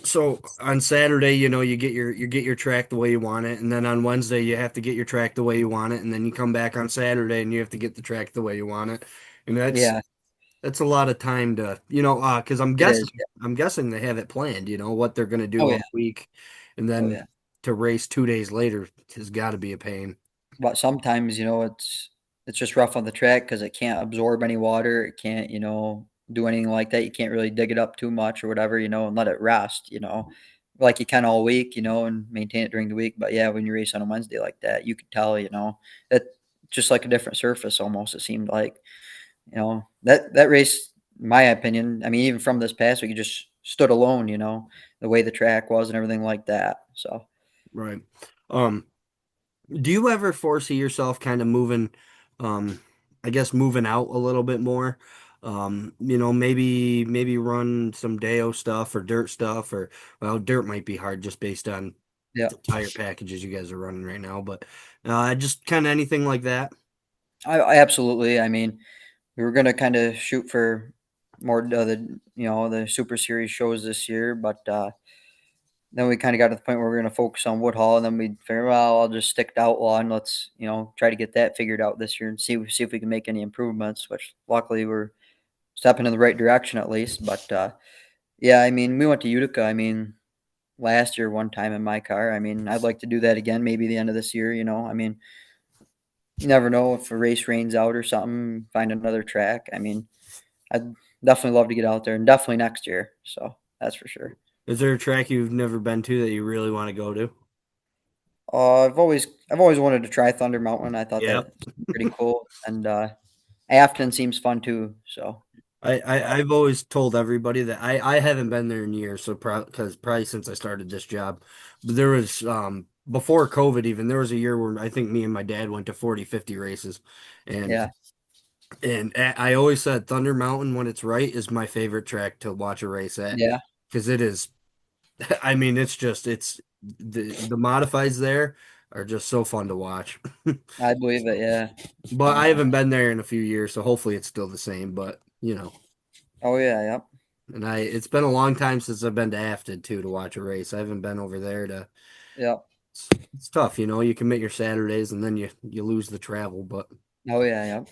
So on Saturday, you get your track the way you want it, and then on Wednesday you have to get your track the way you want it, and then you come back on Saturday and you have to get the track the way you want it, and that's Yeah, that's a lot of time to because I'm it guessing is. Yeah. I'm guessing they have it planned, what they're gonna do Oh yeah. all week, and Oh then yeah. to race 2 days later has got to be a pain. But sometimes, it's just rough on the track because it can't absorb any water. It can't, do anything like that. You can't really dig it up too much or whatever, and let it rest, like you can all week, and maintain it during the week. But yeah, when you race on a Wednesday like that, you could tell, that just like a different surface almost. It seemed like, that race, in my opinion. I mean, even from this past week, you just stood alone, the way the track was and everything like that. So. Right. Um, Do you ever foresee yourself kind of moving, um, I guess moving out a little bit more? Maybe run some Deo stuff or dirt stuff or well, dirt might be hard just based on Yeah. the tire packages you guys are running right now, but just kind of anything like that. I absolutely. I mean, we were gonna kind of shoot for more of the Super Series shows this year, but then we kind of got to the point where we are gonna focus on Woodhall, and then we figured, well, I'll just stick to Outlaw and let's try to get that figured out this year and see if we can make any improvements. Which luckily we're stepping in the right direction at least. But yeah, I mean, we went to Utica. I mean, last year one time in my car. I mean, I'd like to do that again, maybe the end of this year. I mean, you never know if a race rains out or something. Find another track. I mean, I'd definitely love to get out there, and definitely next year. So that's for sure. Is there a track you've never been to that you really want to go to? I've always wanted to try Thunder Mountain. I thought Yep. that pretty cool, and Afton seems fun too. So I've always told everybody that I haven't been there in years, so because probably since I started this job, but there was before COVID even there was a year where I think me and my dad went to 40, 50 races, and yeah, I always said Thunder Mountain when it's right is my favorite track to watch a race at yeah, because it is. I mean, it's the modifieds there are just so fun to watch. I believe it. Yeah, But and I haven't been there in a few years, so hopefully it's still the same. But oh yeah, yep, and it's been a long time since I've been to Afton too to watch a race. I haven't been over there to. yep, It's tough, you commit your Saturdays and then you lose the travel, but oh yeah, yep,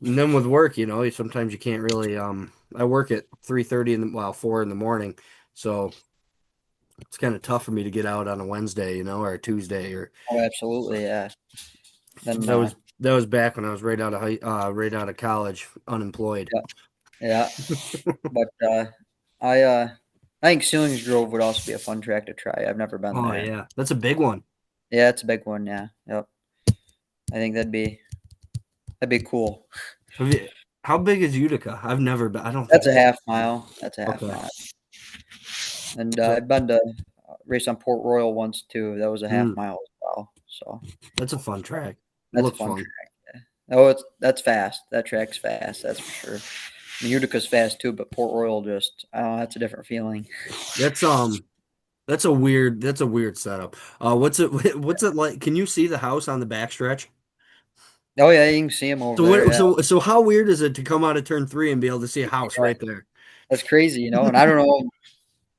and then with work, sometimes you can't really. I work at 3:30 well 4 in the morning, so it's kind of tough for me to get out on a Wednesday, or a Tuesday, or oh absolutely, yeah. Then that was back when I was right out of college, unemployed. yeah, yeah. But I think Ceilings Grove would also be a fun track to try. I've never been Oh there. yeah, that's a big one. Yeah, it's a big one. Yeah, yep. I think that'd be cool. Have you, how big is Utica? I've never been. I don't That's think. a half mile. That's a half Okay, mile. And so I've been to race on Port Royal once too. That was a half mm, mile as well. So that's a fun track. It that's a looks fun fun. track. Yeah. Oh, that's fast. That track's fast. That's for sure. I mean, Utica's fast too, but Port Royal just I don't know. That's a different feeling. That's um that's a weird setup. What's it what's it like? Can you see the house on the backstretch? Oh yeah, you can see them over So there. what Yeah, so how weird is it to come out of turn three and be able to see a house yeah. right there? That's crazy, And I don't know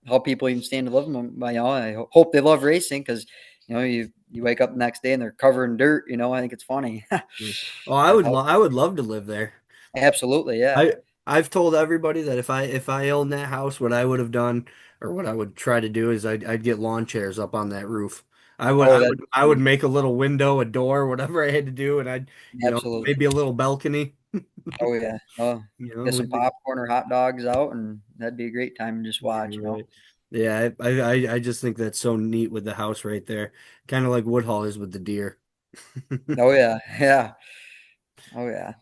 how people even stand to live in them. I hope they love racing because you wake up the next day and they're covered in dirt. I think it's funny. Yeah. Oh, I Like would how I would love to live there. absolutely, yeah. I've told everybody that if I owned that house, what I would have done or what I would try to do is I'd get lawn chairs up on that roof. I would Oh, I that'd would be I would sweet. make a little window, a door, whatever I had to do, and I'd Absolutely. maybe a little balcony. Oh yeah. Oh, get some Would be popcorn or hot dogs out, and that'd be a great time to just watch. right. Yeah, I just think that's so neat with the house right there, kind of like Woodhall is with the deer. Oh yeah, yeah. Oh yeah.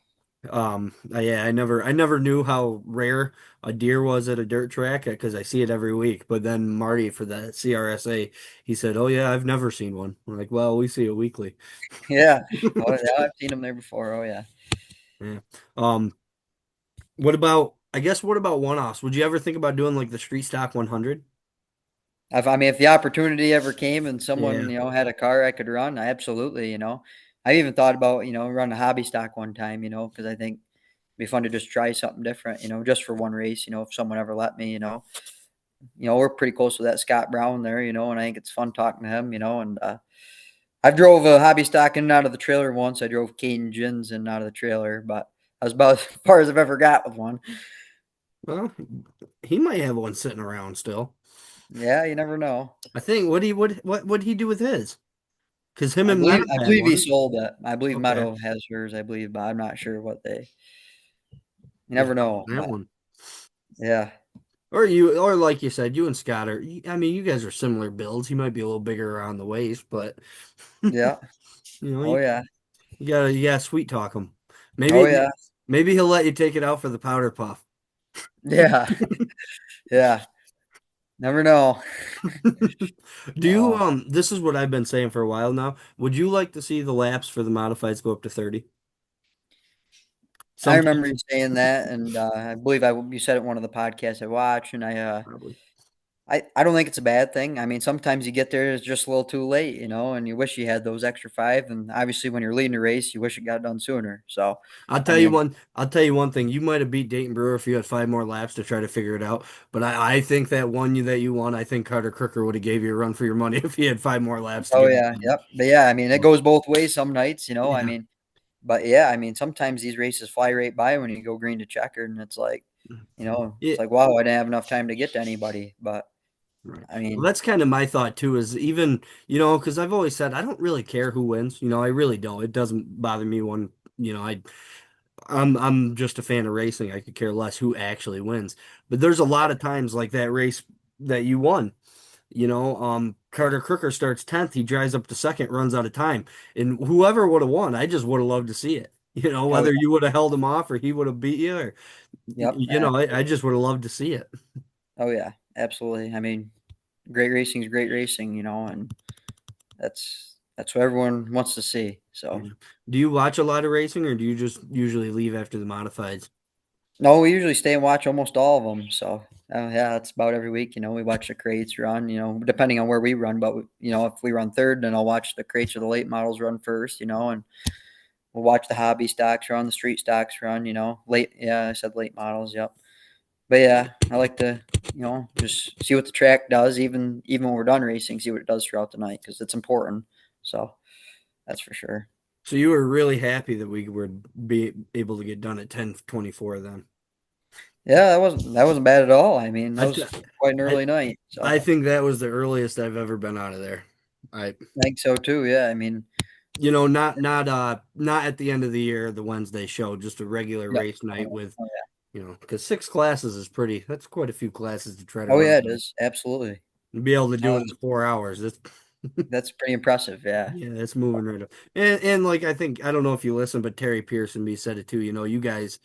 Yeah, I never knew how rare a deer was at a dirt track because I see it every week. But then Marty for the CRSA, he said, "Oh yeah, I've never seen one." I'm like, "Well, we see it weekly." Yeah. Oh yeah, I've seen them there before. Oh yeah. Yeah. Um, what about one-offs? Would you ever think about doing like the Street Stock 100? I mean, if the opportunity ever came and Yeah. someone had a car I. Could run, I absolutely. I even thought about run a hobby stock one time. Because I think it'd be fun to just try something different. Just for one race. If someone ever let me. We're pretty close with that Scott Brown there. And I think it's fun talking to him. And I've drove a hobby stock in and out of the trailer once. I drove Caden Gins in and out of the trailer, but that was about as far as I've ever got with one. Well, he might have one sitting around still. Yeah, you never know. I think what he do with his? Because him I and believe Meadow I had believe he one. sold it. I believe Okay. Meadow has hers, I believe, but I'm not sure what they you Yeah, never know. that But one. yeah. Or like you said, you and Scott I mean, you guys are similar builds. He might be a little bigger around the waist, but Yeah. you know, Oh you, yeah. you gotta sweet talk him. Oh Maybe yeah. maybe he'll let you take it out for the powder puff. Yeah. Yeah. Never know. Do you Oh. this is what I've been saying for a while now. Would you like to see the laps for the modifieds go up to 30? I remember Sometimes you saying that, and I believe you said it in one of the podcasts I watch, and probably. I don't think it's a bad thing. I mean, sometimes you get there, it's just a little too late, and you wish you had those extra 5, and obviously when you're leading a race, you wish it got done sooner. So, I'll I tell you mean, one. I'll tell you one thing. You might have beat Dayton Brewer if you had 5 more laps to try to figure it out. But I think that one that you won. I think Carter Crooker would have gave you a run for your money if he had 5 more laps to oh get it yeah, done. yep. But yeah, I mean, it goes both ways some nights. I Yeah. mean, but yeah, I mean, sometimes these races fly right by when you go green to checkered, and it's like, Yeah. wow, I didn't have enough time to get to anybody. But Right. I Well, mean, that's kind of my thought too, is even, because I've always said I don't really care who wins. I really don't. It doesn't bother me when, you know, I I'm just a fan of racing. I could care less who actually wins. But there's a lot of times like that race that you won. Carter Crooker starts 10th, he drives up to second, runs out of time. And whoever would have won, I just would have loved to see it. Oh Whether yeah. you would have held him off or he would have beat you or Yep. I Absolutely. just would have loved to see it. Oh yeah. Absolutely. I mean, great racing is great racing, and that's what everyone wants to see. So Yeah. Do you watch a lot of racing or do you just usually leave after the modifieds? no, we usually stay and watch almost all of them. So yeah, it's about every week. We watch the crates run. Depending on where we run, but if we run third, then I'll watch the crates or the late models run first. And we'll watch the hobby stocks run, the street stocks run. Late. Yeah, I said late models. Yep. But yeah, I like to just see what the track does, even when we're done racing, see what it does throughout the night because it's important. So that's for sure. So you were really happy that we were be able to get done at 10:24 then. Yeah, that wasn't bad at all. I mean, that I th was quite an I early night. So I think that was the earliest I've ever been out of there. I I think so too. Yeah, I mean, not at the end of the year, the Wednesday show, just a regular yep. race Oh night yeah, with, oh yeah, because six classes is that's quite a few classes to try to oh run yeah, it through. is absolutely. And be able to No, do it in 4 hours. that's pretty impressive. Yeah. Yeah, that's moving right up. And like I don't know if you listen, but Terry Pearson B said it too. You guys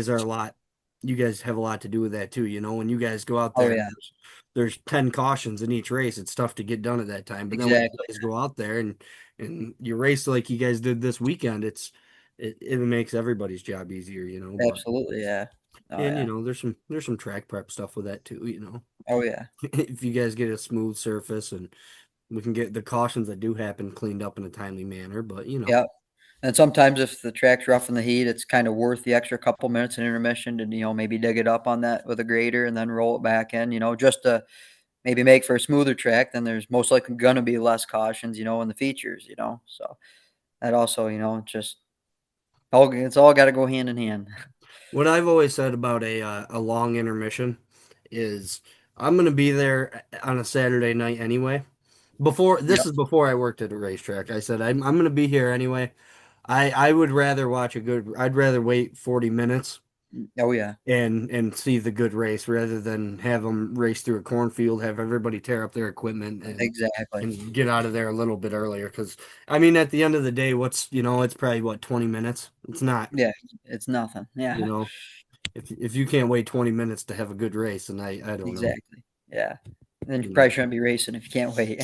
are a lot. You guys have a lot to do with that too. When you guys go out Oh there and yeah, there's 10 cautions in each race, it's tough to get done at that time. But then when you exactly. guys go out there and you race like you guys did this weekend, it makes everybody's job easier. But Absolutely. Yeah. Oh and yeah. there's some track prep stuff with that too. Oh yeah. If you guys get a smooth surface and we can get the cautions that do happen cleaned up in a timely manner. But Yeah. And sometimes if the track's rough in the heat, it's kind of worth the extra couple minutes in intermission to maybe dig it up on that with a grader and then roll it back in. Just to maybe make for a smoother track. Then there's most likely going to be less cautions. In the features. So that also just it's all got to go hand in hand. what I've always said about a long intermission is I'm gonna be there on a Saturday night anyway. This Yep. is before I worked at a racetrack. I said I'm gonna be here anyway. I would rather I'd rather wait 40 minutes Oh yeah. and see the good race rather than have them race through a cornfield, have everybody tear up their equipment Exactly. and get out of there a little bit earlier. Because I mean, at the end of the day, it's probably what 20 minutes. It's not, Yeah. It's nothing. you Yeah. know, if you can't wait 20 minutes to have a good race, and I don't know, Exactly. Yeah. Then you you know. probably shouldn't be racing if you can't wait.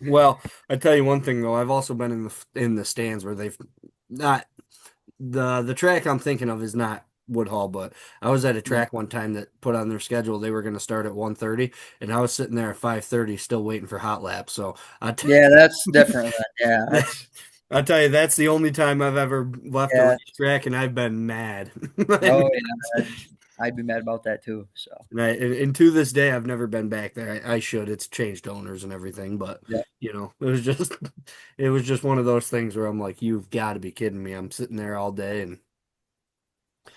Well, I tell you one thing though, I've also been in the stands where they've not the track I'm thinking of is not Woodhall, but I was at a Yeah. track one time that put on their schedule they were going to start at 1:30, and I was sitting there at 5:30 still waiting for hot laps. So I t Yeah, that's different then. Yeah, that's I tell you that's the only time I've ever left a yeah. racetrack and I've been mad. I Oh mean, yeah, I'd be mad about that too. So and to this day I've never been back there. I should. It's changed owners and everything, but yeah, it was just one of those things where I'm like, you've got to be kidding me. I'm sitting there all day and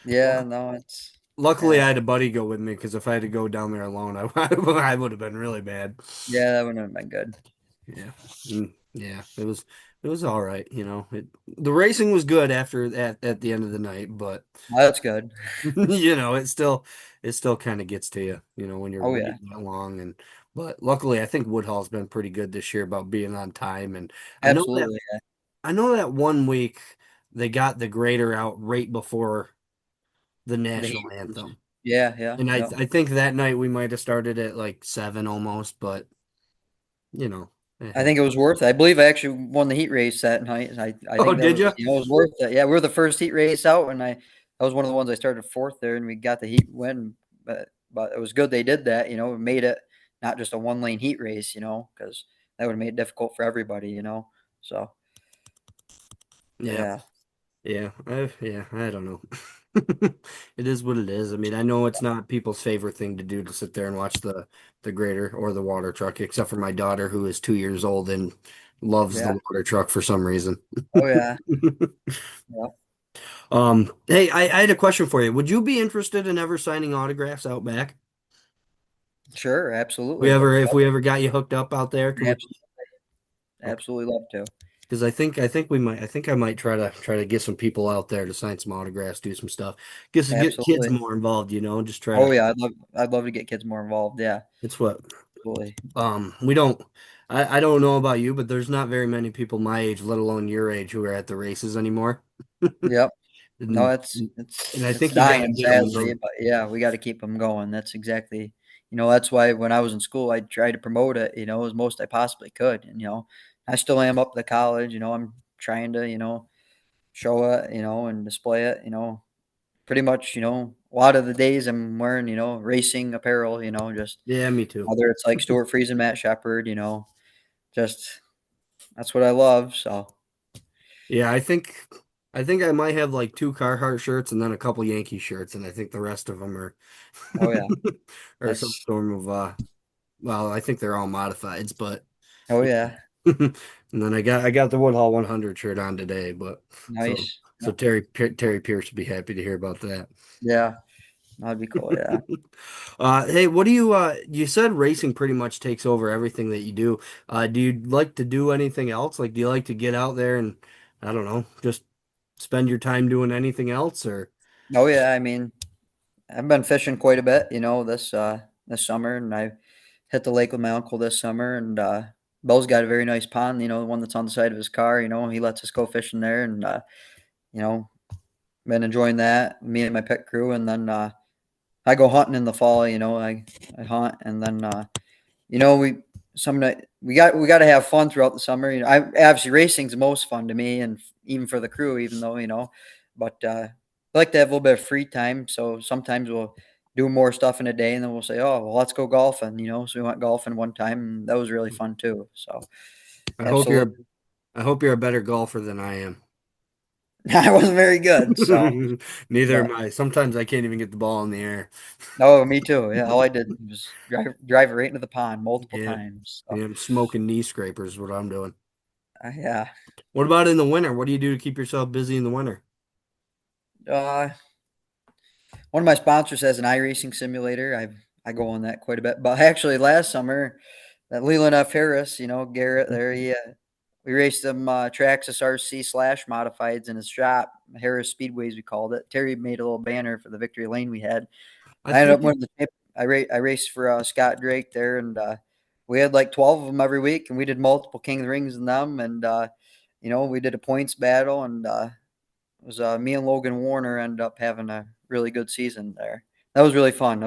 yeah. No, it's luckily, yeah, I had a buddy go with me because if I had to go down there alone, I would have been really bad. yeah. That wouldn't have been good. Yeah, yeah, it was all right. The racing was good at the end of the night, but Well, that's good. it still kind of gets to you, when you're Oh yeah, waiting that long. But luckily, I think Woodhull's been pretty good this year about being on time. And I know that absolutely. Yeah. I know that one week they got the grader out right before the The national heat race. anthem. Yeah, yeah, And I yeah. I think that night we might have started at like 7 almost, but it I think it happened. was worth it. I believe I actually won the heat race that night. I Oh, think that did was you? it was worth it. Yeah, we were the first heat race out, and that was one of the ones I started fourth there, and we got the heat win. But it was good they did that. It made it not just a one lane heat race. Because that would have made it difficult for everybody. So Yeah. yeah, I don't know. It is what it is. I mean, I know it's not people's favorite thing to do to sit there and watch the grader or the water truck, except for my daughter who is 2 years old and loves the yeah, water truck for some reason. oh yeah, yeah, Hey, I had a question for you. Would you be interested in ever signing autographs out back? sure, We absolutely, ever, if yep, we ever got you hooked up out there, could we? absolutely, Okay. absolutely love to. Because I might try to get some people out there to sign some autographs, do some stuff, get kids Absolutely. more involved, just try to. Oh yeah, I'd love to get kids more involved. Yeah, It's what absolutely. we don't. I don't know about you, but there's not very many people my age, let alone your age, who are at the races anymore. Yep. No, And it's and I it's think you got to dying get them sadly, young. but yeah, we got to keep them going. That's why when I was in school, I tried to promote it, as most I possibly could, and I still am up to college. I'm trying to, show it, and display it, pretty much, a lot of the days I'm wearing, racing apparel, just Yeah, me too. whether it's like Stuart Freeze and Matt Shepard, just that's what I love. So, Yeah, I think I might have like two Carhartt shirts and then a couple Yankee shirts, and I think the rest of them are oh yeah, are some that's form of well, I think they're all modifieds, but oh yeah, and then I got the Woodhull 100 shirt on today, but so nice. so Yeah, Terry Pierce would be happy to hear about that. yeah, that'd be cool. Yeah. Hey, what do you said racing pretty much takes over everything that you do. Do you like to do anything else? Like, do you like to get out there and, I don't know, just spend your time doing anything else or? Oh yeah, I mean, I've been fishing quite a bit, this summer, and I hit the lake with my uncle this summer, and Bill's got a very nice pond, the one that's on the side of his car. He lets us go fishing there, and you know, been enjoying that. Me and my pit crew, and then I go hunting in the fall. I hunt, and then we some night we got to have fun throughout the summer. I obviously racing's the most fun to me, and even for the crew, even though but I like to have a little bit of free time. So sometimes we'll do more stuff in a day, and then we'll say, "Oh, well, let's go golfing." So we went golfing one time, and that was really fun too. So I hope you're absolutely, I hope you're a better golfer than I am. I wasn't very good. So, Neither but am I. Sometimes I can't even get the ball in the air. no, me too. Yeah, all I did was drive it right into the pond multiple Yeah, times. So yeah, I'm smoking knee scrapers is what I'm doing. yeah. What about in the winter? What do you do to keep yourself busy in the winter? Uh, One of my sponsors has an iRacing simulator. I go on that quite a bit. But actually, last summer, that Leland F. Harris, Garrett there, we raced some Traxxas RC slash modifieds in his shop, Harris Speedways, we called it. Terry made a little banner for the victory lane we had. I I ended think up winning the tip. I raced for Scott Drake there, and we had like 12 of them every week, and we did multiple King of the Rings in them. And, we did a points battle, and it was me and Logan Warner ended up having a really good season there. That was really fun.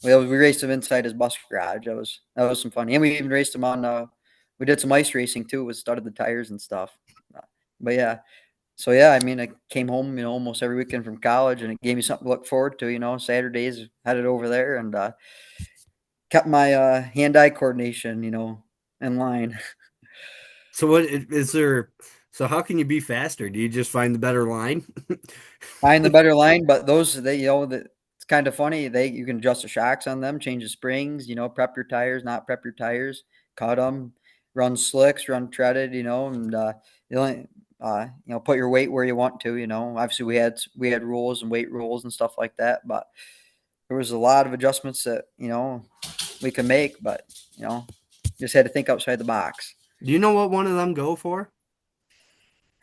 We raced him inside his bus garage. That was some fun. And we even raced him on. We did some ice racing too. We started the tires and stuff. Uh, But yeah, so yeah, I mean, I came home, almost every weekend from college, and it gave me something to look forward to. Saturdays headed over there and kept my hand-eye coordination, in line. so. What is there? So how can you be faster? Do you just find the better line? Find the better line, but that it's kind of funny. You can adjust the shocks on them, change the springs, prep your tires, not prep your tires, cut them, run slicks, run treaded, and you only, put your weight where you want to. Obviously we had rules and weight rules and stuff like that, but there was a lot of adjustments that we can make, but just had to think outside the box. Do you know what one of them go for?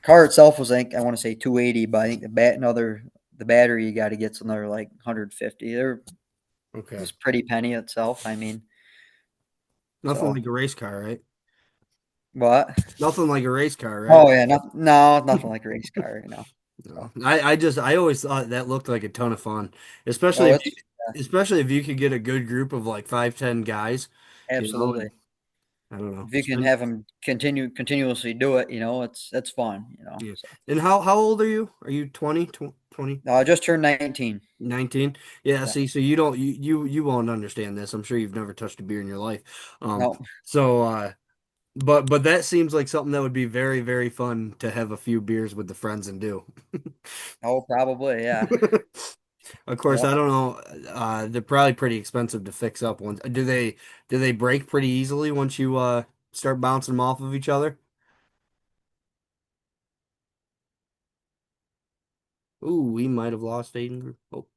Car itself was, I want to say 280, but I think the battery you got to get's another like 150. It Okay, was pretty penny itself. I mean, nothing so like a race car, right? what? Nothing like a race car, right? Oh yeah, no, nothing like a race car, No. So I always thought that looked like a ton of fun, especially oh, if it's you, especially if you could get a good group of like 5, 10 guys, absolutely. and I don't know. If you can have them continuously do it, it's fun, Yeah. So And how old are you? Are you 20, 20, I just turned 19. 19? Yeah, Yeah, see, so you don't you won't understand this. I'm sure you've never touched a beer in your life. no, So but that seems like something that would be very, very fun to have a few beers with the friends and do. oh, probably, yeah, Of course, yeah. I don't know. They're probably pretty expensive to fix up once. Do they break pretty easily once you start bouncing them off of each other? Ooh, we might have lost Aiden. Oh,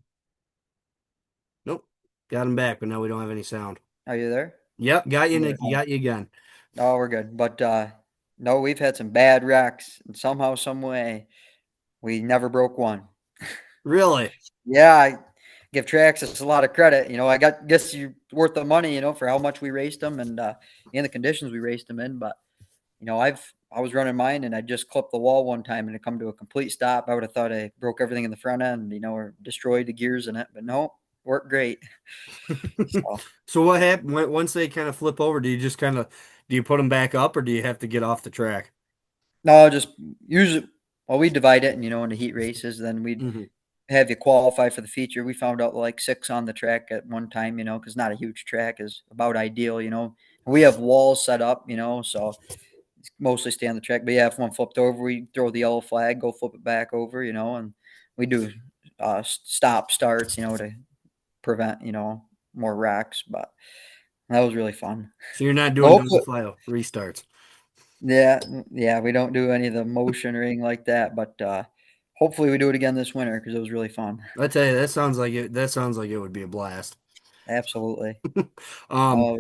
nope. Got him back, but now we don't have any sound. Are you there? Yep, got you, Yeah. Nick. You got you again. Oh, we're good, but No, we've had some bad wrecks, and somehow, some way, we never broke one. Really? Yeah, I give Traxxas a lot of credit. I guess you worth the money, for how much we raced them and the conditions we raced them in. But I was running mine and I just clipped the wall one time and it come to a complete stop. I would have thought I broke everything in the front end, or destroyed the gears in it, but no, worked great. So So what happened once they kind of flip over? Do you just kind of do you put them back up, or do you have to get off the track? no, just usually, well, we divide it, and into heat races. Then we'd Hmm. have you qualify for the feature. We found out like six on the track at one time, because not a huge track is about ideal. We have walls set up, so mostly stay on the track. But yeah, if one flipped over, we throw the yellow flag, go flip it back over, and we do stop starts, to prevent, more wrecks. But that was really fun. So you're not So doing double hopefully, file restarts. yeah, yeah, we don't do any of the motion or anything like that. But hopefully, we do it again this winter because it was really fun. I tell you, that sounds like it. That sounds like it would be a blast. Absolutely. Um, Oh,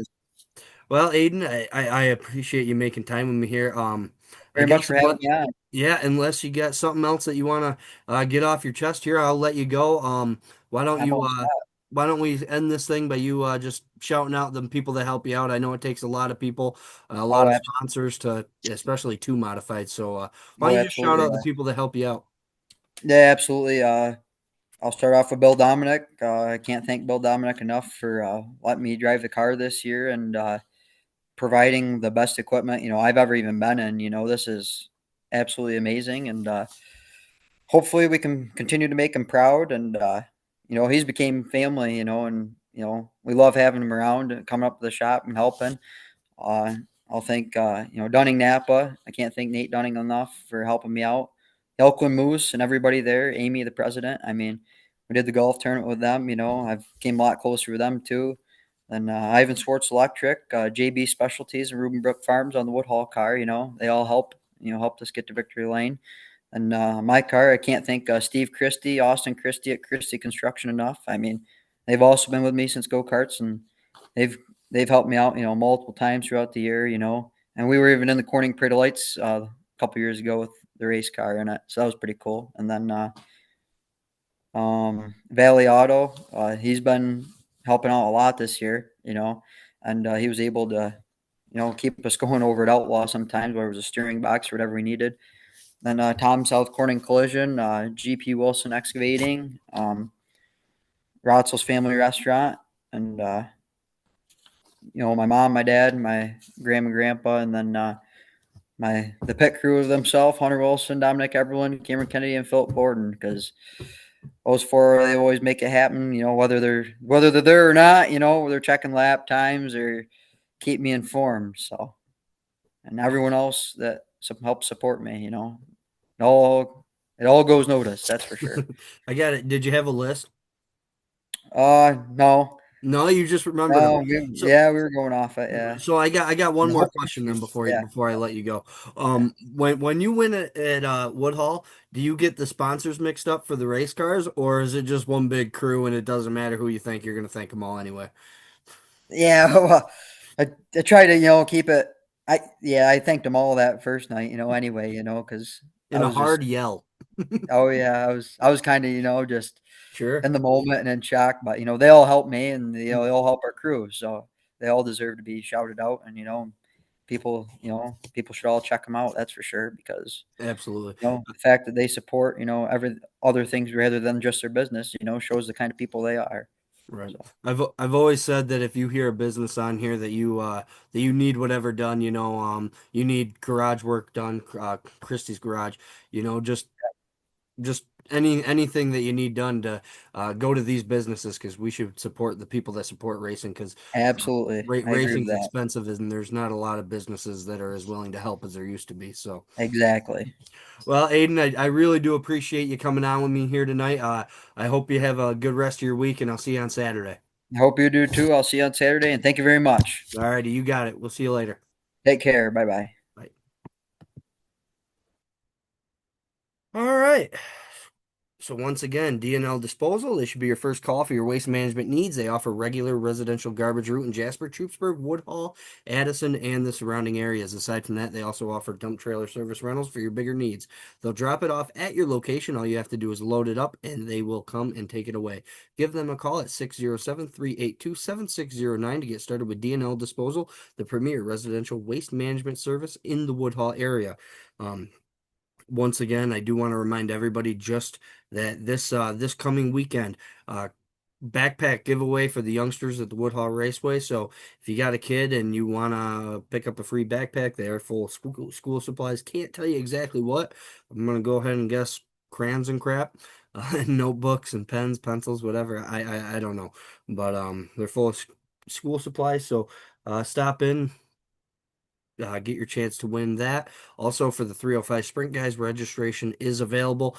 well, Aiden, I appreciate you making time with me here. I very much guess for having unless, me on. yeah, unless you got something else that you want to get off your chest here, I'll let you go. Why don't I'm you all set. why don't we end this thing by you just shouting out the people that help you out? I know it takes a lot of people, a lot Oh, of sponsors to, especially two modified. So why oh, don't you just shout absolutely. out the people that help you out? Yeah, absolutely. I'll start off with Bill Dominic. I can't thank Bill Dominic enough for letting me drive the car this year and providing the best equipment I've ever even been in. This is absolutely amazing, and hopefully we can continue to make him proud. And he's became family. And we love having him around and coming up to the shop and helping. Uh, I'll thank Dunning Napa. I can't thank Nate Dunning enough for helping me out. Elkland Moose and everybody there. Amy, the president. I mean, we did the golf tournament with them. I've came a lot closer with them too. And Ivan Swartz Electric, JB Specialties, and Ruben Brook Farms on the Woodhall car. They all helped us get to victory lane. And my car, I can't thank Steve Christie, Austin Christie at Christie Construction enough. I mean, they've also been with me since go karts, and they've they've helped me out, multiple times throughout the year, And we were even in the Corning Parade of Lights a couple years ago with the race car in it, so that was pretty cool. And then Valley Auto, he's been helping out a lot this year, and he was able to, keep us going over at Outlaw sometimes where it was a steering box or whatever we needed. Then Tom South Corning Collision, GP Wilson Excavating, Rotzel's Family Restaurant, and my mom, my dad, my grandma, and grandpa, and then the pit crew of themselves: Hunter Wilson, Dominic Eberlin, Cameron Kennedy, and Philip Borden. Because those four, they always make it happen. Whether they're there or not. They're checking lap times or keep me informed. So, and everyone else that helps support me. It all goes noticed. That's for sure. I got it. Did you have a list? No, No, you just remembered them. no, So yeah, we were going off it. Yeah, So I got one and more hopefully, question then yeah. before I let you go. When you win at Woodhall, do you get the sponsors mixed up for the race cars, or is it just one big crew and it doesn't matter who you think, you're gonna thank them all anyway? Yeah, well, I try to, keep it. I thanked them all that first night, anyway, because I In a was just, hard yell. oh yeah, I was kind of, just Sure. in the moment and in shock, but they all helped me and they all help our crew, so they all deserve to be shouted out, and people should all check them out. That's for sure, because Absolutely. the fact that they support, every other things rather than just their business, shows the kind of people they are. Right. So I've always said that if you hear a business on here that you need whatever done, you need garage work done, Christie's Garage, just anything that you need done to go to these businesses because we should support the people that support racing because absolutely, I agree with racing's that. expensive and there's not a lot of businesses that are as willing to help as there used to be. So, Exactly. well, Aiden, I really do appreciate you coming on with me here tonight. I hope you have a good rest of your week and I'll see you on Saturday. I hope you do too. I'll see you on Saturday, and thank you very much. All righty, you got it. We'll see you later. Take care. Bye bye. Bye. All right. So once again, D&L Disposal, they should be your first call for your waste management needs. They offer regular residential garbage route in Jasper, Troopsburg, Woodhall, Addison, and the surrounding areas. Aside from that, they also offer dump trailer service rentals for your bigger needs. They'll drop it off at your location. All you have to do is load it up and they will come and take it away. Give them a call at 607-382-7609 to get started with D&L Disposal, the premier residential waste management service in the Woodhall area. Um, Once again, I do want to remind everybody just that this coming weekend, uh, backpack giveaway for the youngsters at the Woodhall Raceway. So if you got a kid and you want to pick up a free backpack, they are full of school supplies. Can't tell you exactly what. I'm gonna go ahead and guess crayons and crap, notebooks and pens, pencils, whatever. I don't know, but they're full of school supplies. So stop in, get your chance to win that. Also, for the 305 Sprint Guys, registration is available.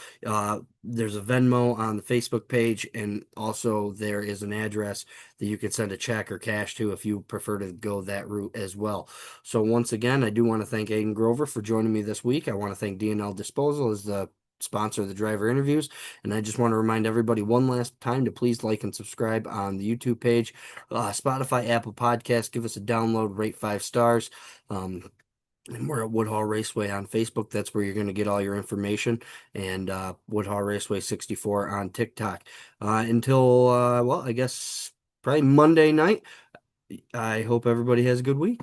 There's a Venmo on the Facebook page, and also there is an address that you can send a check or cash to if you prefer to go that route as well. So, once again, I do want to thank Aiden Grover for joining me this week. I want to thank D&L Disposal as the sponsor of the driver interviews. And I just want to remind everybody one last time to please like and subscribe on the YouTube page, Spotify, Apple Podcasts. Give us a download, rate 5 stars. And we're at Woodhall Raceway on Facebook. That's where you're going to get all your information. And Woodhall Raceway 64 on TikTok. Until, well, I guess probably Monday night. I hope everybody has a good week.